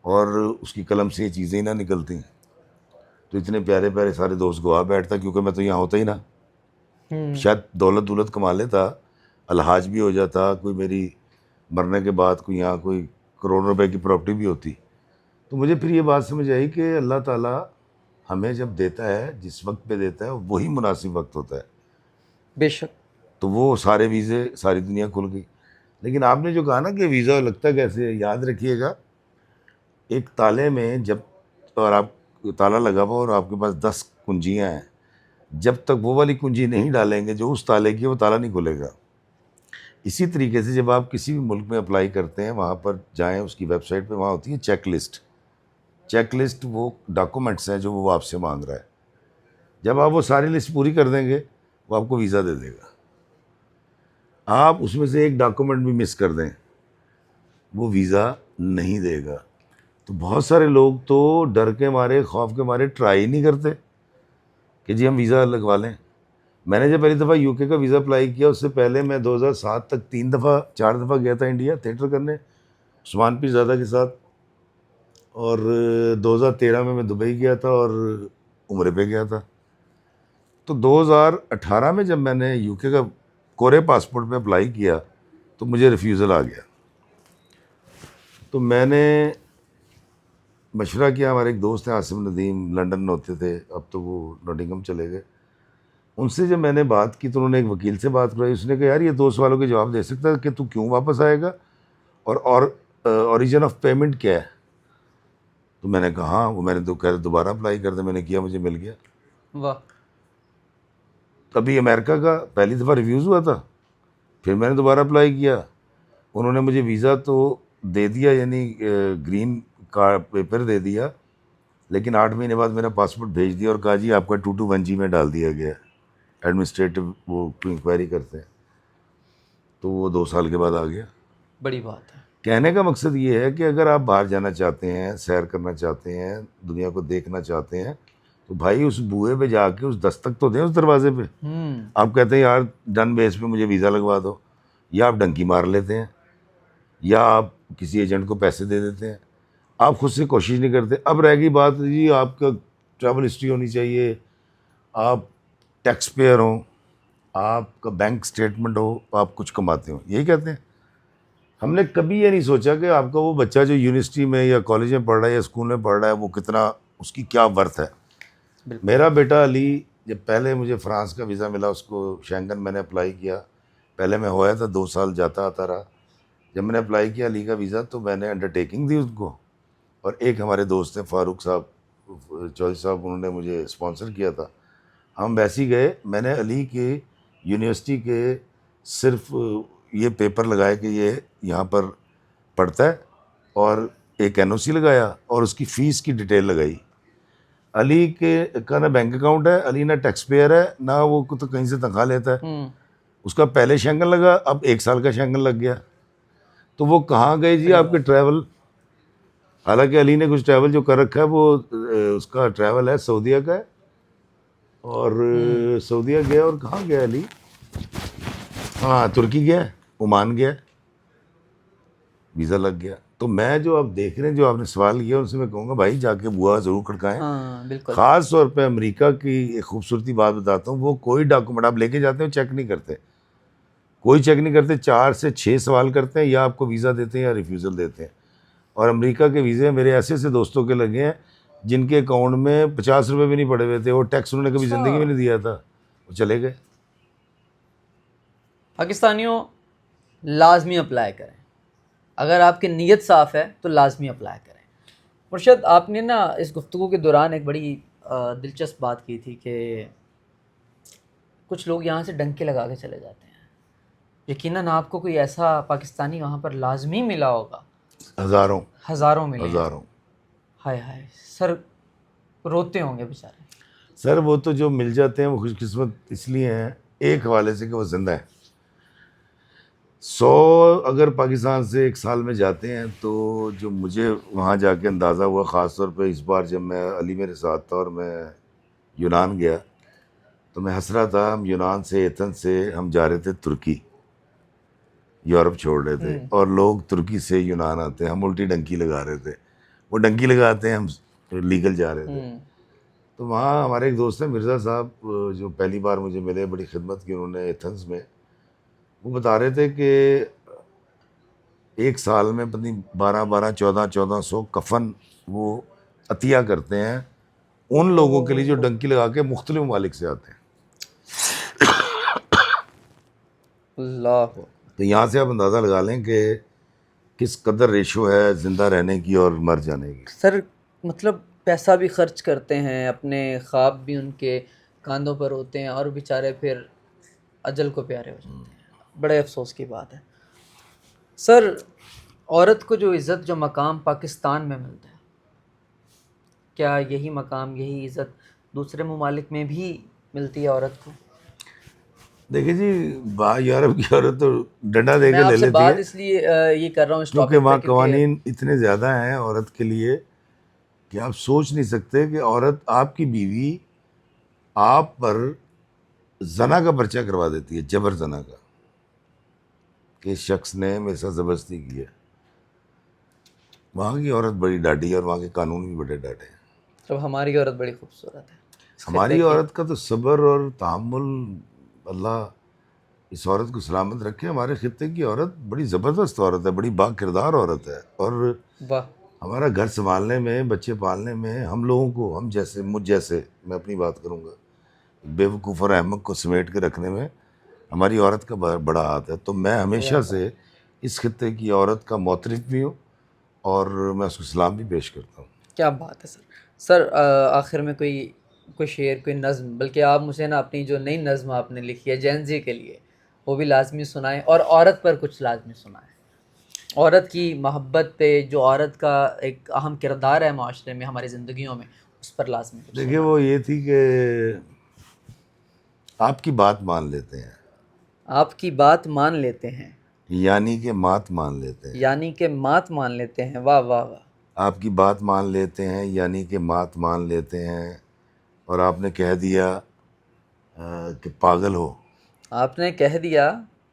और उसकी कलम से ये चीज़ें ही ना निकलती। तो इतने प्यारे प्यारे सारे दोस्त गवा बैठता, क्योंकि मैं तो यहाँ होता ही ना। शायद दौलत दौलत कमा लेता, अलहाज भी हो जाता, कोई मेरी मरने के बाद कोई यहाँ कोई करोड़ों रुपए की प्रॉपर्टी भी होती। तो मुझे फिर ये बात समझ आई कि अल्लाह ताला हमें जब देता है, जिस वक्त पे देता है वही मुनासिब वक्त होता है। बेशक। तो वो सारे वीज़े, सारी दुनिया खुल गई। लेकिन आपने जो कहा ना कि वीज़ा लगता कैसे, याद रखिएगा, एक ताले में जब, और आप ताला लगा हुआ और आपके पास 10 कुंजियाँ हैं, जब तक वो वाली कुंजी नहीं डालेंगे जो उस ताले की, वो ताला नहीं खुलेगा। इसी तरीके से जब आप किसी भी मुल्क में अप्लाई करते हैं, वहाँ पर जाएं, उसकी वेबसाइट पे वहाँ होती है चेक लिस्ट। चेक लिस्ट वो डॉक्यूमेंट्स हैं जो वो आपसे मांग रहा है। जब आप वो सारी लिस्ट पूरी कर देंगे, वो आपको वीज़ा दे देगा। आप उसमें से एक डॉक्यूमेंट भी मिस कर दें, वो वीज़ा नहीं देगा। तो बहुत सारे लोग तो डर के मारे, खौफ के मारे ट्राई नहीं करते कि जी हम वीज़ा लगवा लें। मैंने जब पहली दफ़ा यूके का वीज़ा अप्लाई किया, उससे पहले मैं 2007 तक 4 दफ़ा गया था इंडिया थिएटर करने उस्मान पीरज़ादा के साथ, और 2013 में मैं दुबई गया था और उम्रे पे गया था। तो 2018 में जब मैंने यूके का कोरे पासपोर्ट पे अप्लाई किया तो मुझे रिफ्यूज़ल आ गया। तो मैंने मशवरा किया, हमारे एक दोस्त हैं आसिम नदीम, लंदन में होते थे, अब तो वो नॉटिंघम चले गए। उनसे जब मैंने बात की तो उन्होंने एक वकील से बात कराई। उसने कहा यार ये 2 सवालों के जवाब दे सकता है कि तू क्यों वापस आएगा और ओरिजिन ऑफ पेमेंट क्या है। तो मैंने कहा हाँ। वो मैंने तो कह रहे दोबारा अप्लाई कर दे, मैंने किया, मुझे मिल गया। वाह। तभी अमेरिका का पहली दफ़ा रिव्यूज़ हुआ था, फिर मैंने दोबारा अप्लाई किया। उन्होंने मुझे वीज़ा तो दे दिया, यानी ग्रीन कार्ड पेपर दे दिया, लेकिन 8 महीने बाद मेरा पासपोर्ट भेज दिया और कहा जी आपका 221G में डाल दिया गया। एडमिनिस्ट्रेटिव वो इंक्वायरी करते हैं, तो वो 2 साल के बाद आ गया। बड़ी बात है। कहने का मकसद ये है कि अगर आप बाहर जाना चाहते हैं, सैर करना चाहते हैं, दुनिया को देखना चाहते हैं, तो भाई उस बूहे पे जाके उस दस्तक तो दें उस दरवाजे पे। आप कहते हैं यार डन बेस पे मुझे वीज़ा लगवा दो, या आप डंकी मार लेते हैं, या आप किसी एजेंट को पैसे दे देते हैं, आप खुद से कोशिश नहीं करते। अब रह गई बात जी आपका ट्रैवल हिस्ट्री होनी चाहिए, आप टैक्स पेयर हों, आपका बैंक स्टेटमेंट हो, आप कुछ कमाते हो, यही कहते हैं। हमने कभी ये नहीं सोचा कि आपका वो बच्चा जो यूनिवर्सिटी में या कॉलेज में पढ़ रहा है या स्कूल में पढ़ रहा है, वो कितना, उसकी क्या वर्थ है। मेरा बेटा अली, जब पहले मुझे फ़्रांस का वीज़ा मिला, उसको शेंगन मैंने अप्लाई किया, पहले मैं होया था 2 साल जाता आता रहा। जब मैंने अप्लाई किया अली का वीज़ा, तो मैंने अंडरटेकिंग दी उसको, और एक हमारे दोस्त हैं फ़ारूक साहब, चौधरी साहब, उन्होंने मुझे स्पॉन्सर किया था। हम वैसे ही गए, मैंने अली के यूनिवर्सिटी के सिर्फ ये पेपर लगाए कि ये यहाँ पर पढ़ता है, और एक NOC लगाया और उसकी फ़ीस की डिटेल लगाई। अली के का ना बैंक अकाउंट है, अली ना टैक्स पेयर है, ना वो तो कहीं से तनख्वाह लेता है। उसका पहले शेंगन लगा, अब 1 साल का शेंगन लग गया। तो वो कहाँ गए जी आपके ट्रैवल। हालांकि अली ने कुछ ट्रैवल जो कर रखा है, वो उसका ट्रैवल है सऊदीया का है, और सऊदीया गया, और कहाँ गया अली, हाँ तुर्की गया, ओमान गया, वीज़ा लग गया। तो मैं जो आप देख रहे हैं, जो आपने सवाल किया, उनसे मैं कहूँगा भाई जाके बुआ ज़रूर खड़काएं। हाँ बिल्कुल। ख़ास तौर पे अमेरिका की एक खूबसूरती बात बताता हूँ, वो कोई डॉक्यूमेंट आप लेके जाते हो चेक नहीं करते, कोई चेक नहीं करते, 4 से 6 सवाल करते हैं, या आपको वीज़ा देते हैं या रिफ्यूज़ल देते हैं। और अमेरिका के वीज़े मेरे ऐसे ऐसे दोस्तों के लगे हैं जिनके अकाउंट में 50 रुपये भी नहीं पड़े हुए थे, और टैक्स उन्होंने कभी ज़िंदगी में नहीं दिया था, वो चले गए। पाकिस्तानियों लाजमी अप्लाई करें, अगर आपकी नीयत साफ़ है तो लाजमी अप्लाई करें। मुर्शद, आपने ना इस गुफ्तगू के दौरान एक बड़ी दिलचस्प बात की थी कि कुछ लोग यहाँ से डंके लगा के चले जाते हैं। यकीनन आपको कोई ऐसा पाकिस्तानी वहाँ पर लाजमी मिला होगा। हज़ारों मिले हैं। हज़ारों। हाय हाय सर, रोते होंगे बेचारे। सर वो तो जो मिल जाते हैं वो खुशकिस्मत इसलिए हैं, एक हवाले से कि वो ज़िंदा है। 100 अगर पाकिस्तान से एक साल में जाते हैं तो जो मुझे वहाँ जाके अंदाज़ा हुआ, ख़ास तौर पे इस बार जब मैं अली मेरे साथ था और मैं यूनान गया, तो मैं हंस रहा था। हम यूनान से एथेंस से हम जा रहे थे तुर्की, यूरोप छोड़ रहे थे, और लोग तुर्की से यूनान आते हैं, हम उल्टी डंकी लगा रहे थे, वो डंकी लगाते हैं, हम लीगल जा रहे थे। तो वहाँ हमारे एक दोस्त हैं मिर्ज़ा साहब, जो पहली बार मुझे मिले, बड़ी खिदमत की उन्होंने एथेंस में। वो बता रहे थे कि एक साल में पता नहीं 1400 कफन वो अतिया करते हैं उन लोगों के लिए जो डंकी लगा के मुख्तलिफ ममालिक से आते हैं। अल्लाह। तो यहाँ से आप अंदाज़ा लगा लें कि किस कदर रेशो है ज़िंदा रहने की और मर जाने की। सर मतलब पैसा भी खर्च करते हैं, अपने ख्वाब भी उनके कांधों पर होते हैं और बेचारे फिर अजल को प्यारे हो जाते हैं। बड़े अफसोस की बात है सर। औरत को जो इज़्ज़त, जो मकाम पाकिस्तान में मिलता है, क्या यही मकाम, यही इज़्ज़त दूसरे ममालिक में भी मिलती है औरत को? देखिए जी, यूरोप की औरत तो डंडा दे मैं के ले आपसे लेती बात है, इसलिए ये कर रहा हूँ इस क्योंकि टॉपिक वहाँ पे क्योंकि कवानीन इतने ज़्यादा हैं औरत के लिए कि आप सोच नहीं सकते कि औरत, आपकी बीवी आप पर जना का पर्चा करवा देती है, जबर जना का, कि इस शख्स ने मेरे साथ ज़बरदस्ती की है। वहाँ की औरत बड़ी डाढ़ी है और वहाँ के कानून भी बड़े डाढ़े हैं। तो हमारी औरत बड़ी खूबसूरत है। हमारी औरत का तो सब्र और तहम्मुल, अल्लाह इस औरत को सलामत रखे। हमारे खित्ते की औरत बड़ी ज़बरदस्त औरत है, बड़ी बाकिरदार औरत है, और वाह। हमारा घर संभालने में, बच्चे पालने में, हम लोगों को, हम जैसे, मुझ जैसे, मैं अपनी बात करूँगा, बेवकूफ़ और अहमक को समेट के रखने में हमारी औरत का बड़ा हाथ है। तो मैं हमेशा से इस खित्ते की औरत का मोतरफ भी हूँ और मैं उसको सलाम भी पेश करता हूँ। क्या बात है सर। सर आखिर में कोई शेर, कोई नज़्म, बल्कि आप मुझे ना अपनी जो नई नज़्म आपने लिखी है जेन ज़ी के लिए, वो भी लाजमी सुनाएं, और औरत पर कुछ लाजमी सुनाएं। औरत की मोहब्बत पे, जो औरत का एक अहम किरदार है माशरे में, हमारी ज़िंदगियों में, उस पर लाजमी कुछ देखिए, वो ये थी कि आपकी बात मान लेते हैं, आपकी बात मान लेते हैं, यानी कि मात मान लेते हैं। यानी कि मात मान लेते हैं। वाह वाह वाह। आपकी बात मान लेते हैं यानी कि मात मान लेते हैं, और आपने कह दिया कि पागल हो, आपने कह दिया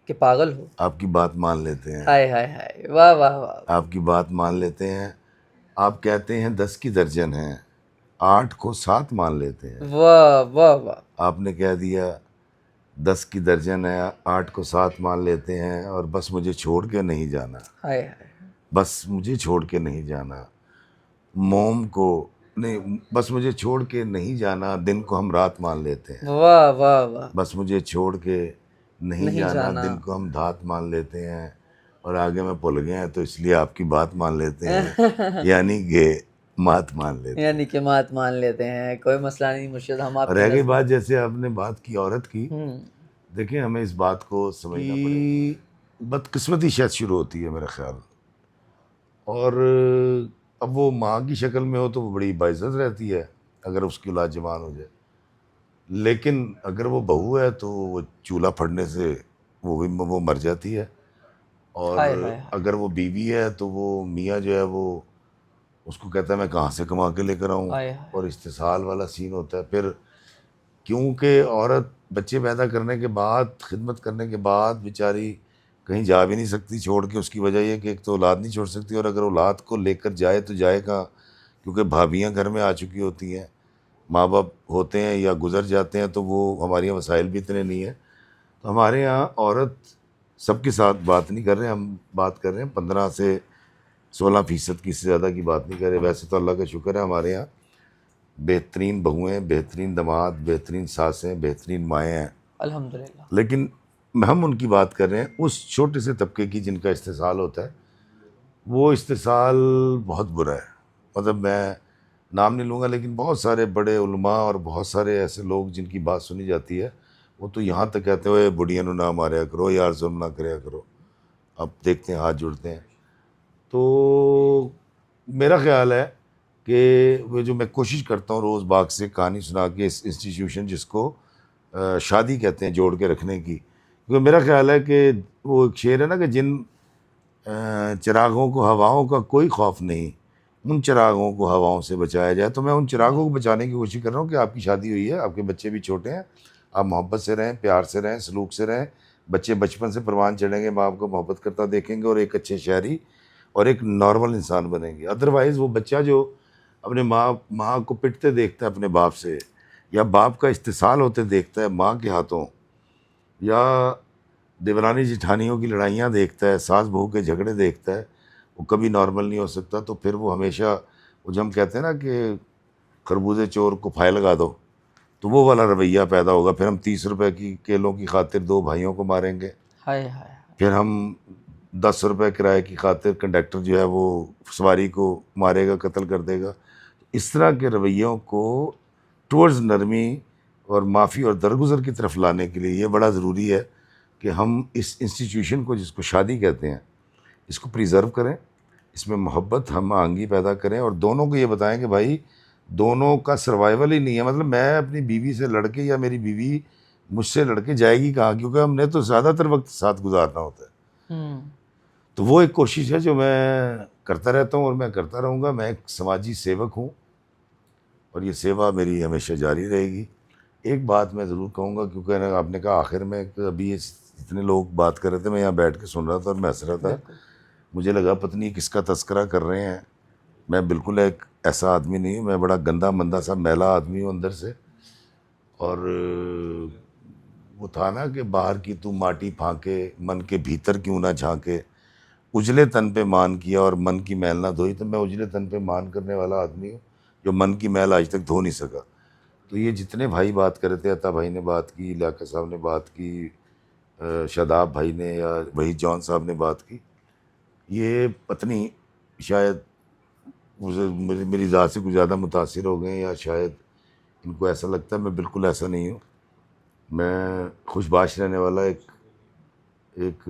कि पागल हो। आपकी बात मान लेते हैं। हाय हाय हाय, वाह वाह वाह। आपकी बात मान लेते हैं। आप कहते हैं 10 की दर्जन है, 8 को 7 मान लेते हैं। वाह वाह वाह। आपने कह दिया 10 की दर्जन है, 8 को 7 मान लेते हैं, और बस मुझे छोड़ के नहीं जाना, हाय हाय। बस मुझे छोड़ के नहीं जाना, मोम को नहीं, बस मुझे छोड़ के नहीं जाना, दिन को हम रात मान लेते हैं। वाह वाह वाह। बस मुझे छोड़ के नहीं नहीं जाना, जाना। दिन को हम धात मान लेते हैं, और आगे मैं भूल गए हैं तो इसलिए आपकी बात मान लेते हैं, यानी कि मात मान लेते हैं। यानी कि मात मान लेते हैं। कोई मसला नहीं मुर्शिद, हम और आपकी रह गई नज़्म- बात, जैसे आपने बात की औरत की, हम्म। देखिए हमें इस बात को समझना पड़ेगा, बदकिस्मती शायद शुरू होती है मेरा ख्याल। और अब वो माँ की शक्ल में हो तो वो बड़ी बाइज्जत रहती है अगर उसकी औलाद जवान हो जाए, लेकिन अगर वो बहू है तो वो चूल्हा फटने से वो मर जाती है। और हाय हाय हाय। अगर वो बीवी है तो वो मियाँ जो है वो उसको कहता है मैं कहाँ से कमा के लेकर आऊँ, हाय हाय। और इस्तेसाल वाला सीन होता है। फिर क्योंकि औरत बच्चे पैदा करने के बाद, खिदमत करने के बाद बेचारी कहीं जा भी नहीं सकती छोड़ के। उसकी वजह ये कि एक तो औलाद नहीं छोड़ सकती, और अगर औलाद को लेकर जाए तो जाए कहाँ, क्योंकि भाभियाँ घर में आ चुकी होती हैं, माँ बाप होते हैं या गुज़र जाते हैं, तो वो हमारे यहाँ वसाइल भी इतने नहीं हैं। तो हमारे यहाँ औरत, सबके साथ बात नहीं कर रहे हैं हम, बात कर रहे हैं 15 से 16% की, से ज़्यादा की बात नहीं कर रहे। वैसे तो अल्लाह का शुक्र है हमारे यहाँ बेहतरीन बहुएँ, बेहतरीन दामाद, बेहतरीन सासें, बेहतरीन माएँ हैं, अल्हम्दुलिल्लाह। लेकिन हम उनकी बात कर रहे हैं उस छोटे से तबके की जिनका इस्तेसाल होता है। वो इस्तेसाल बहुत बुरा है, मतलब मैं नाम नहीं लूँगा, लेकिन बहुत सारे बड़े उलमा और बहुत सारे ऐसे लोग जिनकी बात सुनी जाती है, वो तो यहाँ तक कहते हुए बुढ़िया ना मारा करो यार, जुल्म ना कराया करो। अब देखते हैं, हाथ जुड़ते हैं। तो मेरा ख्याल है कि वो जो मैं कोशिश करता हूँ रोज़ बाग से कहानी सुना के, इस इंस्टीट्यूशन जिसको शादी कहते हैं जोड़ के रखने की, क्योंकि मेरा ख्याल है कि वो एक शेर है ना कि जिन चिरागों को हवाओं का कोई खौफ नहीं, उन चिरागों को हवाओं से बचाया जाए। तो मैं उन चिरागों को बचाने की कोशिश कर रहा हूँ कि आपकी शादी हुई है, आपके बच्चे भी छोटे हैं, आप मोहब्बत से रहें, प्यार से रहें, सलूक से रहें। बच्चे बचपन से परवान चढ़ेंगे, माँ बाप को मोहब्बत करता देखेंगे और एक अच्छे शहरी और एक नॉर्मल इंसान बनेंगे। अदरवाइज़ वो बच्चा जो अपने माँ को पिटते देखता है अपने बाप से, या बाप का इस्तेसाल होते देखता है माँ के हाथों, या देवरानी जिठानियों की लड़ाइयाँ देखता है, सास बहू के झगड़े देखता है, वो कभी नॉर्मल नहीं हो सकता। तो फिर वो हमेशा, वो जब हम कहते हैं ना कि खरबूजे चोर को फाय लगा दो, तो वो वाला रवैया पैदा होगा। फिर हम 30 रुपए की केलों की खातिर 2 भाइयों को मारेंगे, हाय हाय। फिर हम 10 रुपए किराए की खातिर कंडक्टर जो है वो सवारी को मारेगा, कत्ल कर देगा। इस तरह के रवैयों को टूवर्ड्स नरमी और माफ़ी और दरगुजर की तरफ लाने के लिए ये बड़ा ज़रूरी है कि हम इस इंस्टीट्यूशन को, जिसको शादी कहते हैं, इसको प्रिजर्व करें, इसमें मोहब्बत हम आंगी पैदा करें और दोनों को ये बताएं कि भाई दोनों का सर्वाइवल ही नहीं है। मतलब मैं अपनी बीवी से लड़के या मेरी बीवी मुझसे लड़के जाएगी कहाँ, क्योंकि हमने तो ज़्यादातर वक्त साथ गुजारना होता है। तो वो एक कोशिश है जो मैं करता रहता हूँ और मैं करता रहूँगा। मैं एक समाजी सेवक हूँ और ये सेवा मेरी हमेशा जारी रहेगी। एक बात मैं ज़रूर कहूँगा, क्योंकि आपने कहा आखिर में कि अभी इतने लोग बात कर रहे थे, मैं यहाँ बैठ के सुन रहा था और मैं हंस रहा था। मुझे लगा पता नहीं किसका तस्करा कर रहे हैं। मैं बिल्कुल एक ऐसा आदमी नहीं हूँ, मैं बड़ा गंदा मंदा सा मैला आदमी हूँ अंदर से। और वो था ना कि बाहर की तू माटी फांके, मन के भीतर क्यों ना झांके, उजले तन पे मान किया और मन की मैल ना धोई। तो मैं उजले तन पे मान करने वाला आदमी हूँ जो मन की मैल आज तक धो नहीं सका। तो ये जितने भाई बात कर रहे थे, अता भाई ने बात की, इलाका साहब ने बात की, शादाब भाई ने या वही जॉन साहब ने बात की, ये पत्नी शायद मुझे मेरी ज़ात से कुछ ज़्यादा मुतासिर हो गए, या शायद इनको ऐसा लगता है। मैं बिल्कुल ऐसा नहीं हूँ। मैं खुशबाश रहने वाला एक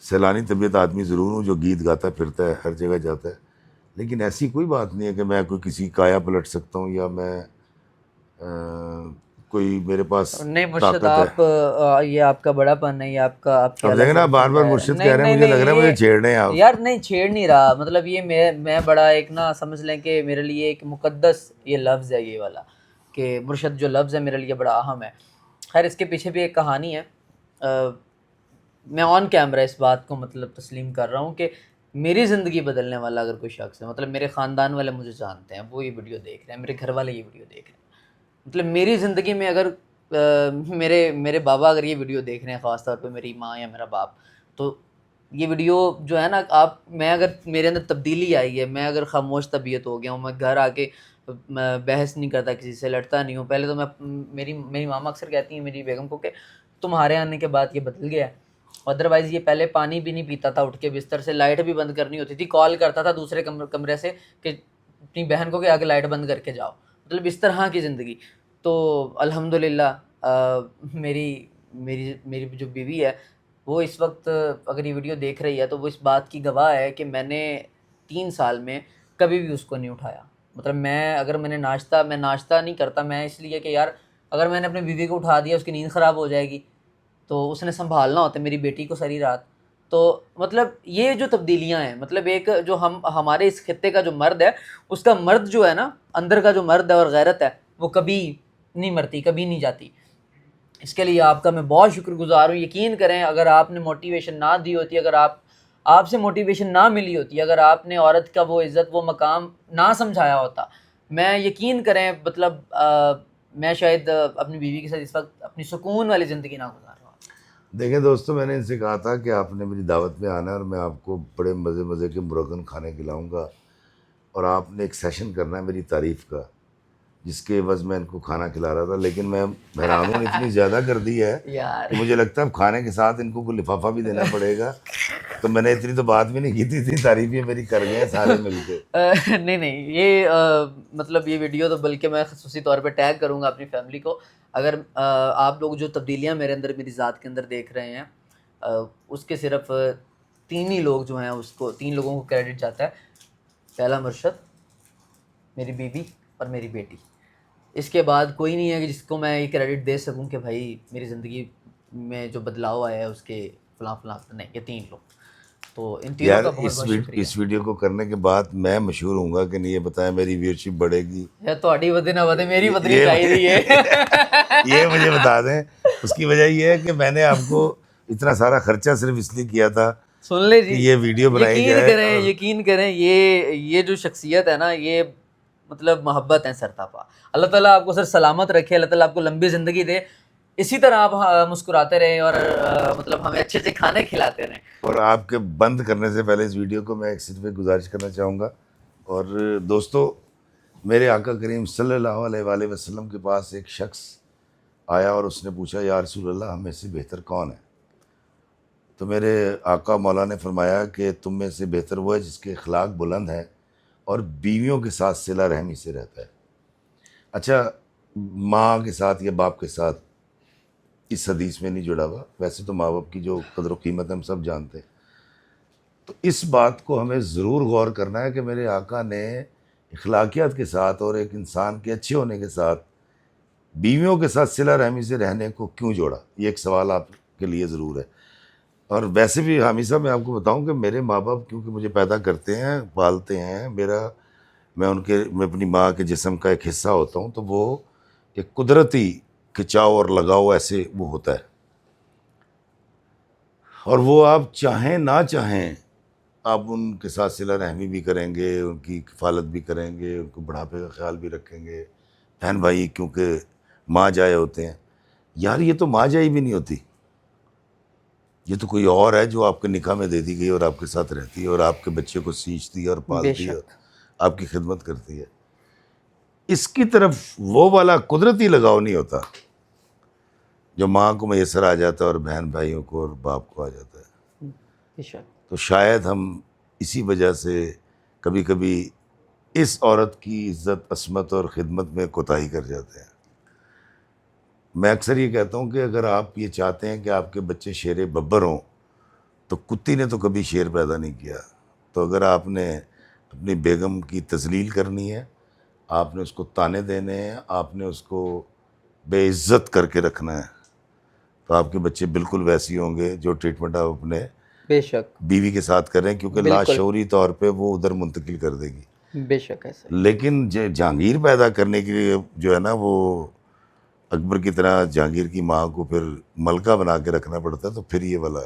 सैलानी तबीयत आदमी ज़रूर हूँ जो गीत गाता फिरता है, हर जगह जाता है। लेकिन ऐसी कोई बात नहीं है कि मैं कोई किसी काया पलट सकता हूँ या मैं कोई मेरे पास नहीं मुर्शद, ताकत है। आप ये आपका बड़ापन है, ये आपका आपकी अब अलग देखें ना, बार बार है। मुर्शिद नहीं कह रहे हैं, नहीं मुझे नहीं, लग रहा है मुझे छेड़ने हैं आप। यार नहीं छेड़ नहीं रहा, मतलब ये मैं बड़ा एक ना, समझ लें कि मेरे लिए एक मुकद्दस ये लफ्ज़ है ये वाला, कि मुर्शद जो लफ्ज़ है मेरे लिए बड़ा अहम है। खैर इसके पीछे भी एक कहानी है। मैं ऑन कैमरा इस बात को मतलब तस्लीम कर रहा हूँ कि मेरी ज़िंदगी बदलने वाला अगर कोई शख्स है, मतलब मेरे ख़ानदान वाले मुझे जानते हैं, वो ये वीडियो देख रहे हैं, मेरे घर वाले ये वीडियो देख रहे हैं, मतलब मेरी ज़िंदगी में अगर मेरे बाबा अगर ये वीडियो देख रहे हैं, ख़ास तौर पे मेरी माँ या मेरा बाप, तो ये वीडियो जो है ना, मैं अगर मेरे अंदर तब्दीली आई है, मैं अगर खामोश तबीयत हो गया हूँ, मैं घर आके मैं बहस नहीं करता, किसी से लड़ता नहीं हूँ। पहले तो मैं मेरी मामा अक्सर कहती हैं मेरी बेगम को कि तुम्हारे आने के बाद ये बदल गया है। अदरवाइज़ ये पहले पानी भी नहीं पीता था उठ के बिस्तर से, लाइट भी बंद करनी होती थी, कॉल करता था दूसरे कमरे से कि अपनी बहन को कि आगे लाइट बंद करके जाओ, मतलब इस तरह की ज़िंदगी। तो अल्हम्दुलिल्लाह मेरी मेरी मेरी जो बीवी है वो इस वक्त अगर ये वीडियो देख रही है तो वो इस बात की गवाह है कि मैंने 3 साल में कभी भी उसको नहीं उठाया। मतलब मैं नाश्ता नहीं करता, मैं इसलिए कि यार अगर मैंने अपनी बीवी को उठा दिया उसकी नींद ख़राब हो जाएगी, तो उसने संभालना होता है मेरी बेटी को सारी रात। तो मतलब ये जो तब्दीलियाँ हैं, मतलब एक जो हमारे इस खित्ते का जो मर्द है, उसका मर्द जो है ना, अंदर का जो मर्द है और गैरत है, वो कभी नहीं मरती, कभी नहीं जाती। इसके लिए आपका मैं बहुत शुक्रगुजार हूँ। यकीन करें अगर आपने मोटिवेशन ना दी होती, अगर आपसे मोटिवेशन ना मिली होती, अगर आपने औरत का वो इज़्ज़त वो मकाम ना समझाया होता, मैं यकीन करें मतलब मैं शायद अपनी बीवी के साथ इस वक्त अपनी सुकून वाली ज़िंदगी ना गुजार रहा। देखें दोस्तों, मैंने इनसे कहा था कि आपने मेरी दावत में आना है और मैं आपको बड़े मज़े मज़े के मुर्गन खाने खिलाऊंगा और आपने एक सेशन करना है मेरी तारीफ़ का, जिसके एवज़ मैं इनको खाना खिला रहा था। लेकिन मैं हैरान हूँ, इतनी ज़्यादा कर दी है यार कि मुझे लगता है अब खाने के साथ इनको कोई लिफाफा भी देना पड़ेगा। तो मैंने इतनी तो बात भी नहीं की थी, इतनी तारीफ़ ये मेरी कर गए हैं सारे मिलके। नहीं ये मतलब ये वीडियो तो बल्कि मैं ख़ुसूसी तौर पे टैग करूँगा अपनी फैमिली को। अगर आप लोग जो तब्दीलियाँ मेरे अंदर मेरी ज़ात के अंदर देख रहे हैं, उसके सिर्फ 3 ही लोग जो हैं, उसको 3 लोगों को क्रेडिट जाता है। पहला मुर्शद, मेरी बीवी और मेरी बेटी। इसके बाद कोई नहीं है कि जिसको मैं ये क्रेडिट दे सकूं कि भाई मेरी ज़िंदगी में जो बदलाव आया है उसके फलां फलां, नहीं, ये 3 लोग। तो इन तीनों यार का बहुत बहुत शुक्रिया। इस वीडियो को करने के बाद मैं मशहूर होऊंगा कि नहीं, ये बताएं, मेरी व्यूअरशिप बढ़ेगी? यार ਤੁਹਾਡੀ ਵਧੇ ਨਾ ਵਧੇ मेरी ਵਧनी ये- चाहिए है। ये मुझे बता दें। उसकी वजह ये है कि मैंने आपको इतना सारा खर्चा सिर्फ इसलिए किया था सुन ले जी, कि ये वीडियो बनाई यकीन जाए। करें, यकीन करें, ये जो शख्सियत है ना, ये मतलब मोहब्बत है सरतापा। अल्लाह ताला आपको सर सलामत रखे, अल्लाह ताला आपको लंबी ज़िंदगी दे, इसी तरह आप मुस्कुराते रहें और मतलब हमें अच्छे अच्छे खाने खिलाते रहें। और आपके बंद करने से पहले इस वीडियो को मैं सिर्फ एक गुजारिश करना चाहूँगा। और दोस्तों, मेरे आका करीम सल्लल्लाहु अलैहि वसल्लम के पास एक शख्स आया और उसने पूछा, या रसूल अल्लाह, हम में से बेहतर कौन है? तो मेरे आका मौला ने फरमाया कि तुम में से बेहतर वो है जिसके अखलाक बुलंद है और बीवियों के साथ सिला रहमी से रहता है। अच्छा, माँ के साथ या बाप के साथ इस हदीस में नहीं जुड़ा हुआ, वैसे तो माँ बाप की जो कदर व कीमत हम सब जानते हैं। तो इस बात को हमें ज़रूर गौर करना है कि मेरे आका ने अखलाकियात के साथ और एक इंसान के अच्छे होने के साथ बीवियों के साथ सिला रहमी से रहने को क्यों जोड़ा। ये एक सवाल आपके लिए ज़रूर है। और वैसे भी हामी साहब, मैं आपको बताऊं कि मेरे माँ बाप क्योंकि मुझे पैदा करते हैं, पालते हैं, मैं अपनी माँ के जिस्म का एक हिस्सा होता हूँ, तो वो एक कुदरती खिंचाव और लगाव ऐसे वो होता है। और वो आप चाहें ना चाहें, आप उनके साथ सिला रहमी भी करेंगे, उनकी किफ़ालत भी करेंगे, उनको बुढ़ापे का ख्याल भी रखेंगे। बहन भाई क्योंकि माँ जाए होते हैं। यार, ये तो माँ जाई भी नहीं होती, ये तो कोई और है जो आपके निकाह में दे दी गई और आपके साथ रहती है और आपके बच्चे को सींचती है और पालती है, आपकी खिदमत करती है। इसकी तरफ वो वाला कुदरती लगाव नहीं होता जो माँ को मैसर आ जाता है और बहन भाइयों को और बाप को आ जाता है। बेशक। तो शायद हम इसी वजह से कभी कभी इस औरत की इज़्ज़त, असमत और ख़िदमत में कोताही कर जाते हैं। मैं अक्सर ये कहता हूँ कि अगर आप ये चाहते हैं कि आपके बच्चे शेर बब्बर हों, तो कुत्ती ने तो कभी शेर पैदा नहीं किया। तो अगर आपने अपनी बेगम की तज़लील करनी है, आपने उसको ताने देने हैं, आपने उसको बेइज्जत करके रखना है, तो आपके बच्चे बिल्कुल वैसी होंगे जो ट्रीटमेंट आप अपने बेशक बीवी के साथ कर रहे हैं, क्योंकि बिल्कुल। लाशऊरी तौर पे वो उधर मुंतकिल कर देगी। बेशक ऐसा ही। लेकिन जहांगीर पैदा करने के लिए जो है ना, वो अकबर की तरह जहांगीर की माँ को फिर मलका बना के रखना पड़ता है, तो फिर ये वाला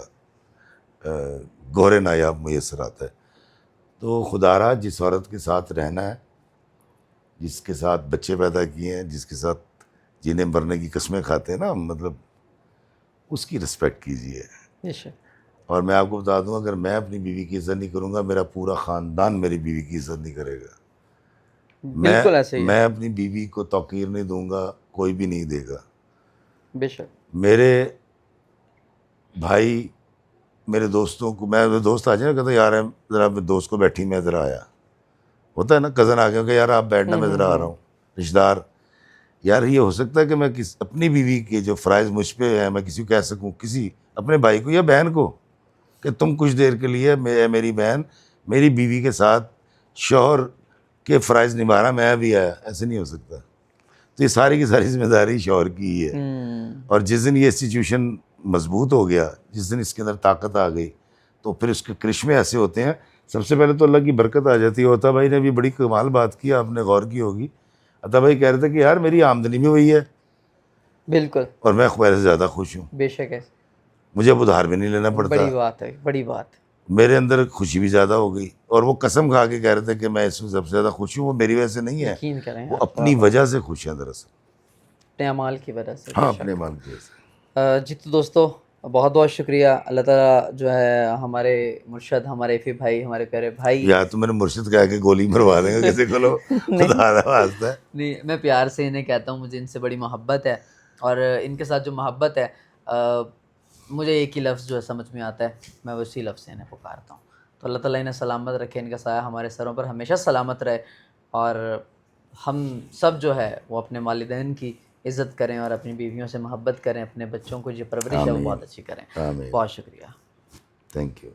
गौरे नायाब मैसर आता है। तो खुदारा जिस औरत के साथ रहना है, जिसके साथ बच्चे पैदा किए हैं, जिसके साथ जिन्हें मरने की कस्में खाते हैं ना, मतलब उसकी रिस्पेक्ट कीजिए। बेशक। और मैं आपको बता दूं, अगर मैं अपनी बीवी की इज़्ज़त नहीं करूंगा, मेरा पूरा ख़ानदान मेरी बीवी की इज़्ज़त नहीं करेगा। बिल्कुल ऐसे ही है। मैं अपनी बीवी को तौकीर नहीं दूंगा, कोई भी नहीं देगा। बेशक। मेरे भाई, मेरे दोस्तों को, मेरे दोस्त आ जाए, कहते यार ज़रा मेरे दोस्त को बैठी, मैं ज़रा आया, होता है ना, कज़न आ गया कि यार आप बैठना, मैं ज़रा आ रहा हूँ। रिश्तेदार, यार ये हो सकता है कि मैं अपनी बीवी के जो फ़राइज़ मुझ पे हैं, मैं किसी को कह सकूँ, किसी अपने भाई को या बहन को, कि तुम कुछ देर के लिए मेरी बहन मेरी बीवी के साथ शौहर के फ़राइज़ निभा रहा, मैं भी आया। ऐसे नहीं हो सकता। तो ये सारी की सारी जिम्मेदारी शौहर की ही है। और जिस दिन ये सिचुएशन मजबूत हो गया, जिस दिन इसके अंदर ताकत आ गई, तो फिर उसके करिश्मे ऐसे होते हैं। सबसे पहले तो अल्लाह की बरकत आ जाती है। अता भाई ने भी बड़ी कमाल बात की, आपने गौर की होगी। अता भाई कह रहे थे कि यार मेरी आमदनी भी वही है बिल्कुल। और मैं पहले से ज़्यादा खुश हूँ, बेशक है। मुझे अब उधार भी नहीं लेना पड़ता। बड़ी बात है, बड़ी बात। मेरे अंदर खुशी भी ज़्यादा हो गई। और वो कसम खा के कह रहे थे कि मैं इसमें सबसे ज़्यादा खुश हूँ। वो मेरी वजह से नहीं है, यकीन करें वो आप, अपनी वजह से खुश हैं दरअसल। अपने अमाल की वजह से। हाँ, बेशक। अपने मान की वजह से। जी तो दोस्तों, बहुत बहुत शुक्रिया। अल्लाह ताला जो है हमारे मुर्शद, हमारे इफ़ी भाई, हमारे प्यारे भाई। या तो मेरे मुर्शिद कह के गोली मरवा देंगे किसी को, लो खुदा ना वास्ता है। नहीं, मैं प्यार से इन्हें कहता हूँ, मुझे इनसे बड़ी मोहब्बत है। और इनके साथ जो मोहब्बत है, मुझे एक ही लफ्ज़ जो है समझ में आता है, मैं उसी लफ्ज़ से इन्हें पुकारता हूँ। तो अल्लाह ताला इन्हें सलामत रखे, इनका साया हमारे सरों पर हमेशा सलामत रहे। और हम सब जो है वो अपने वालिदैन की इज़्ज़त करें और अपनी बीवियों से मोहब्बत करें, अपने बच्चों को जो परवरिश है वो बहुत अच्छी करें। आमीन। बहुत शुक्रिया। Thank you.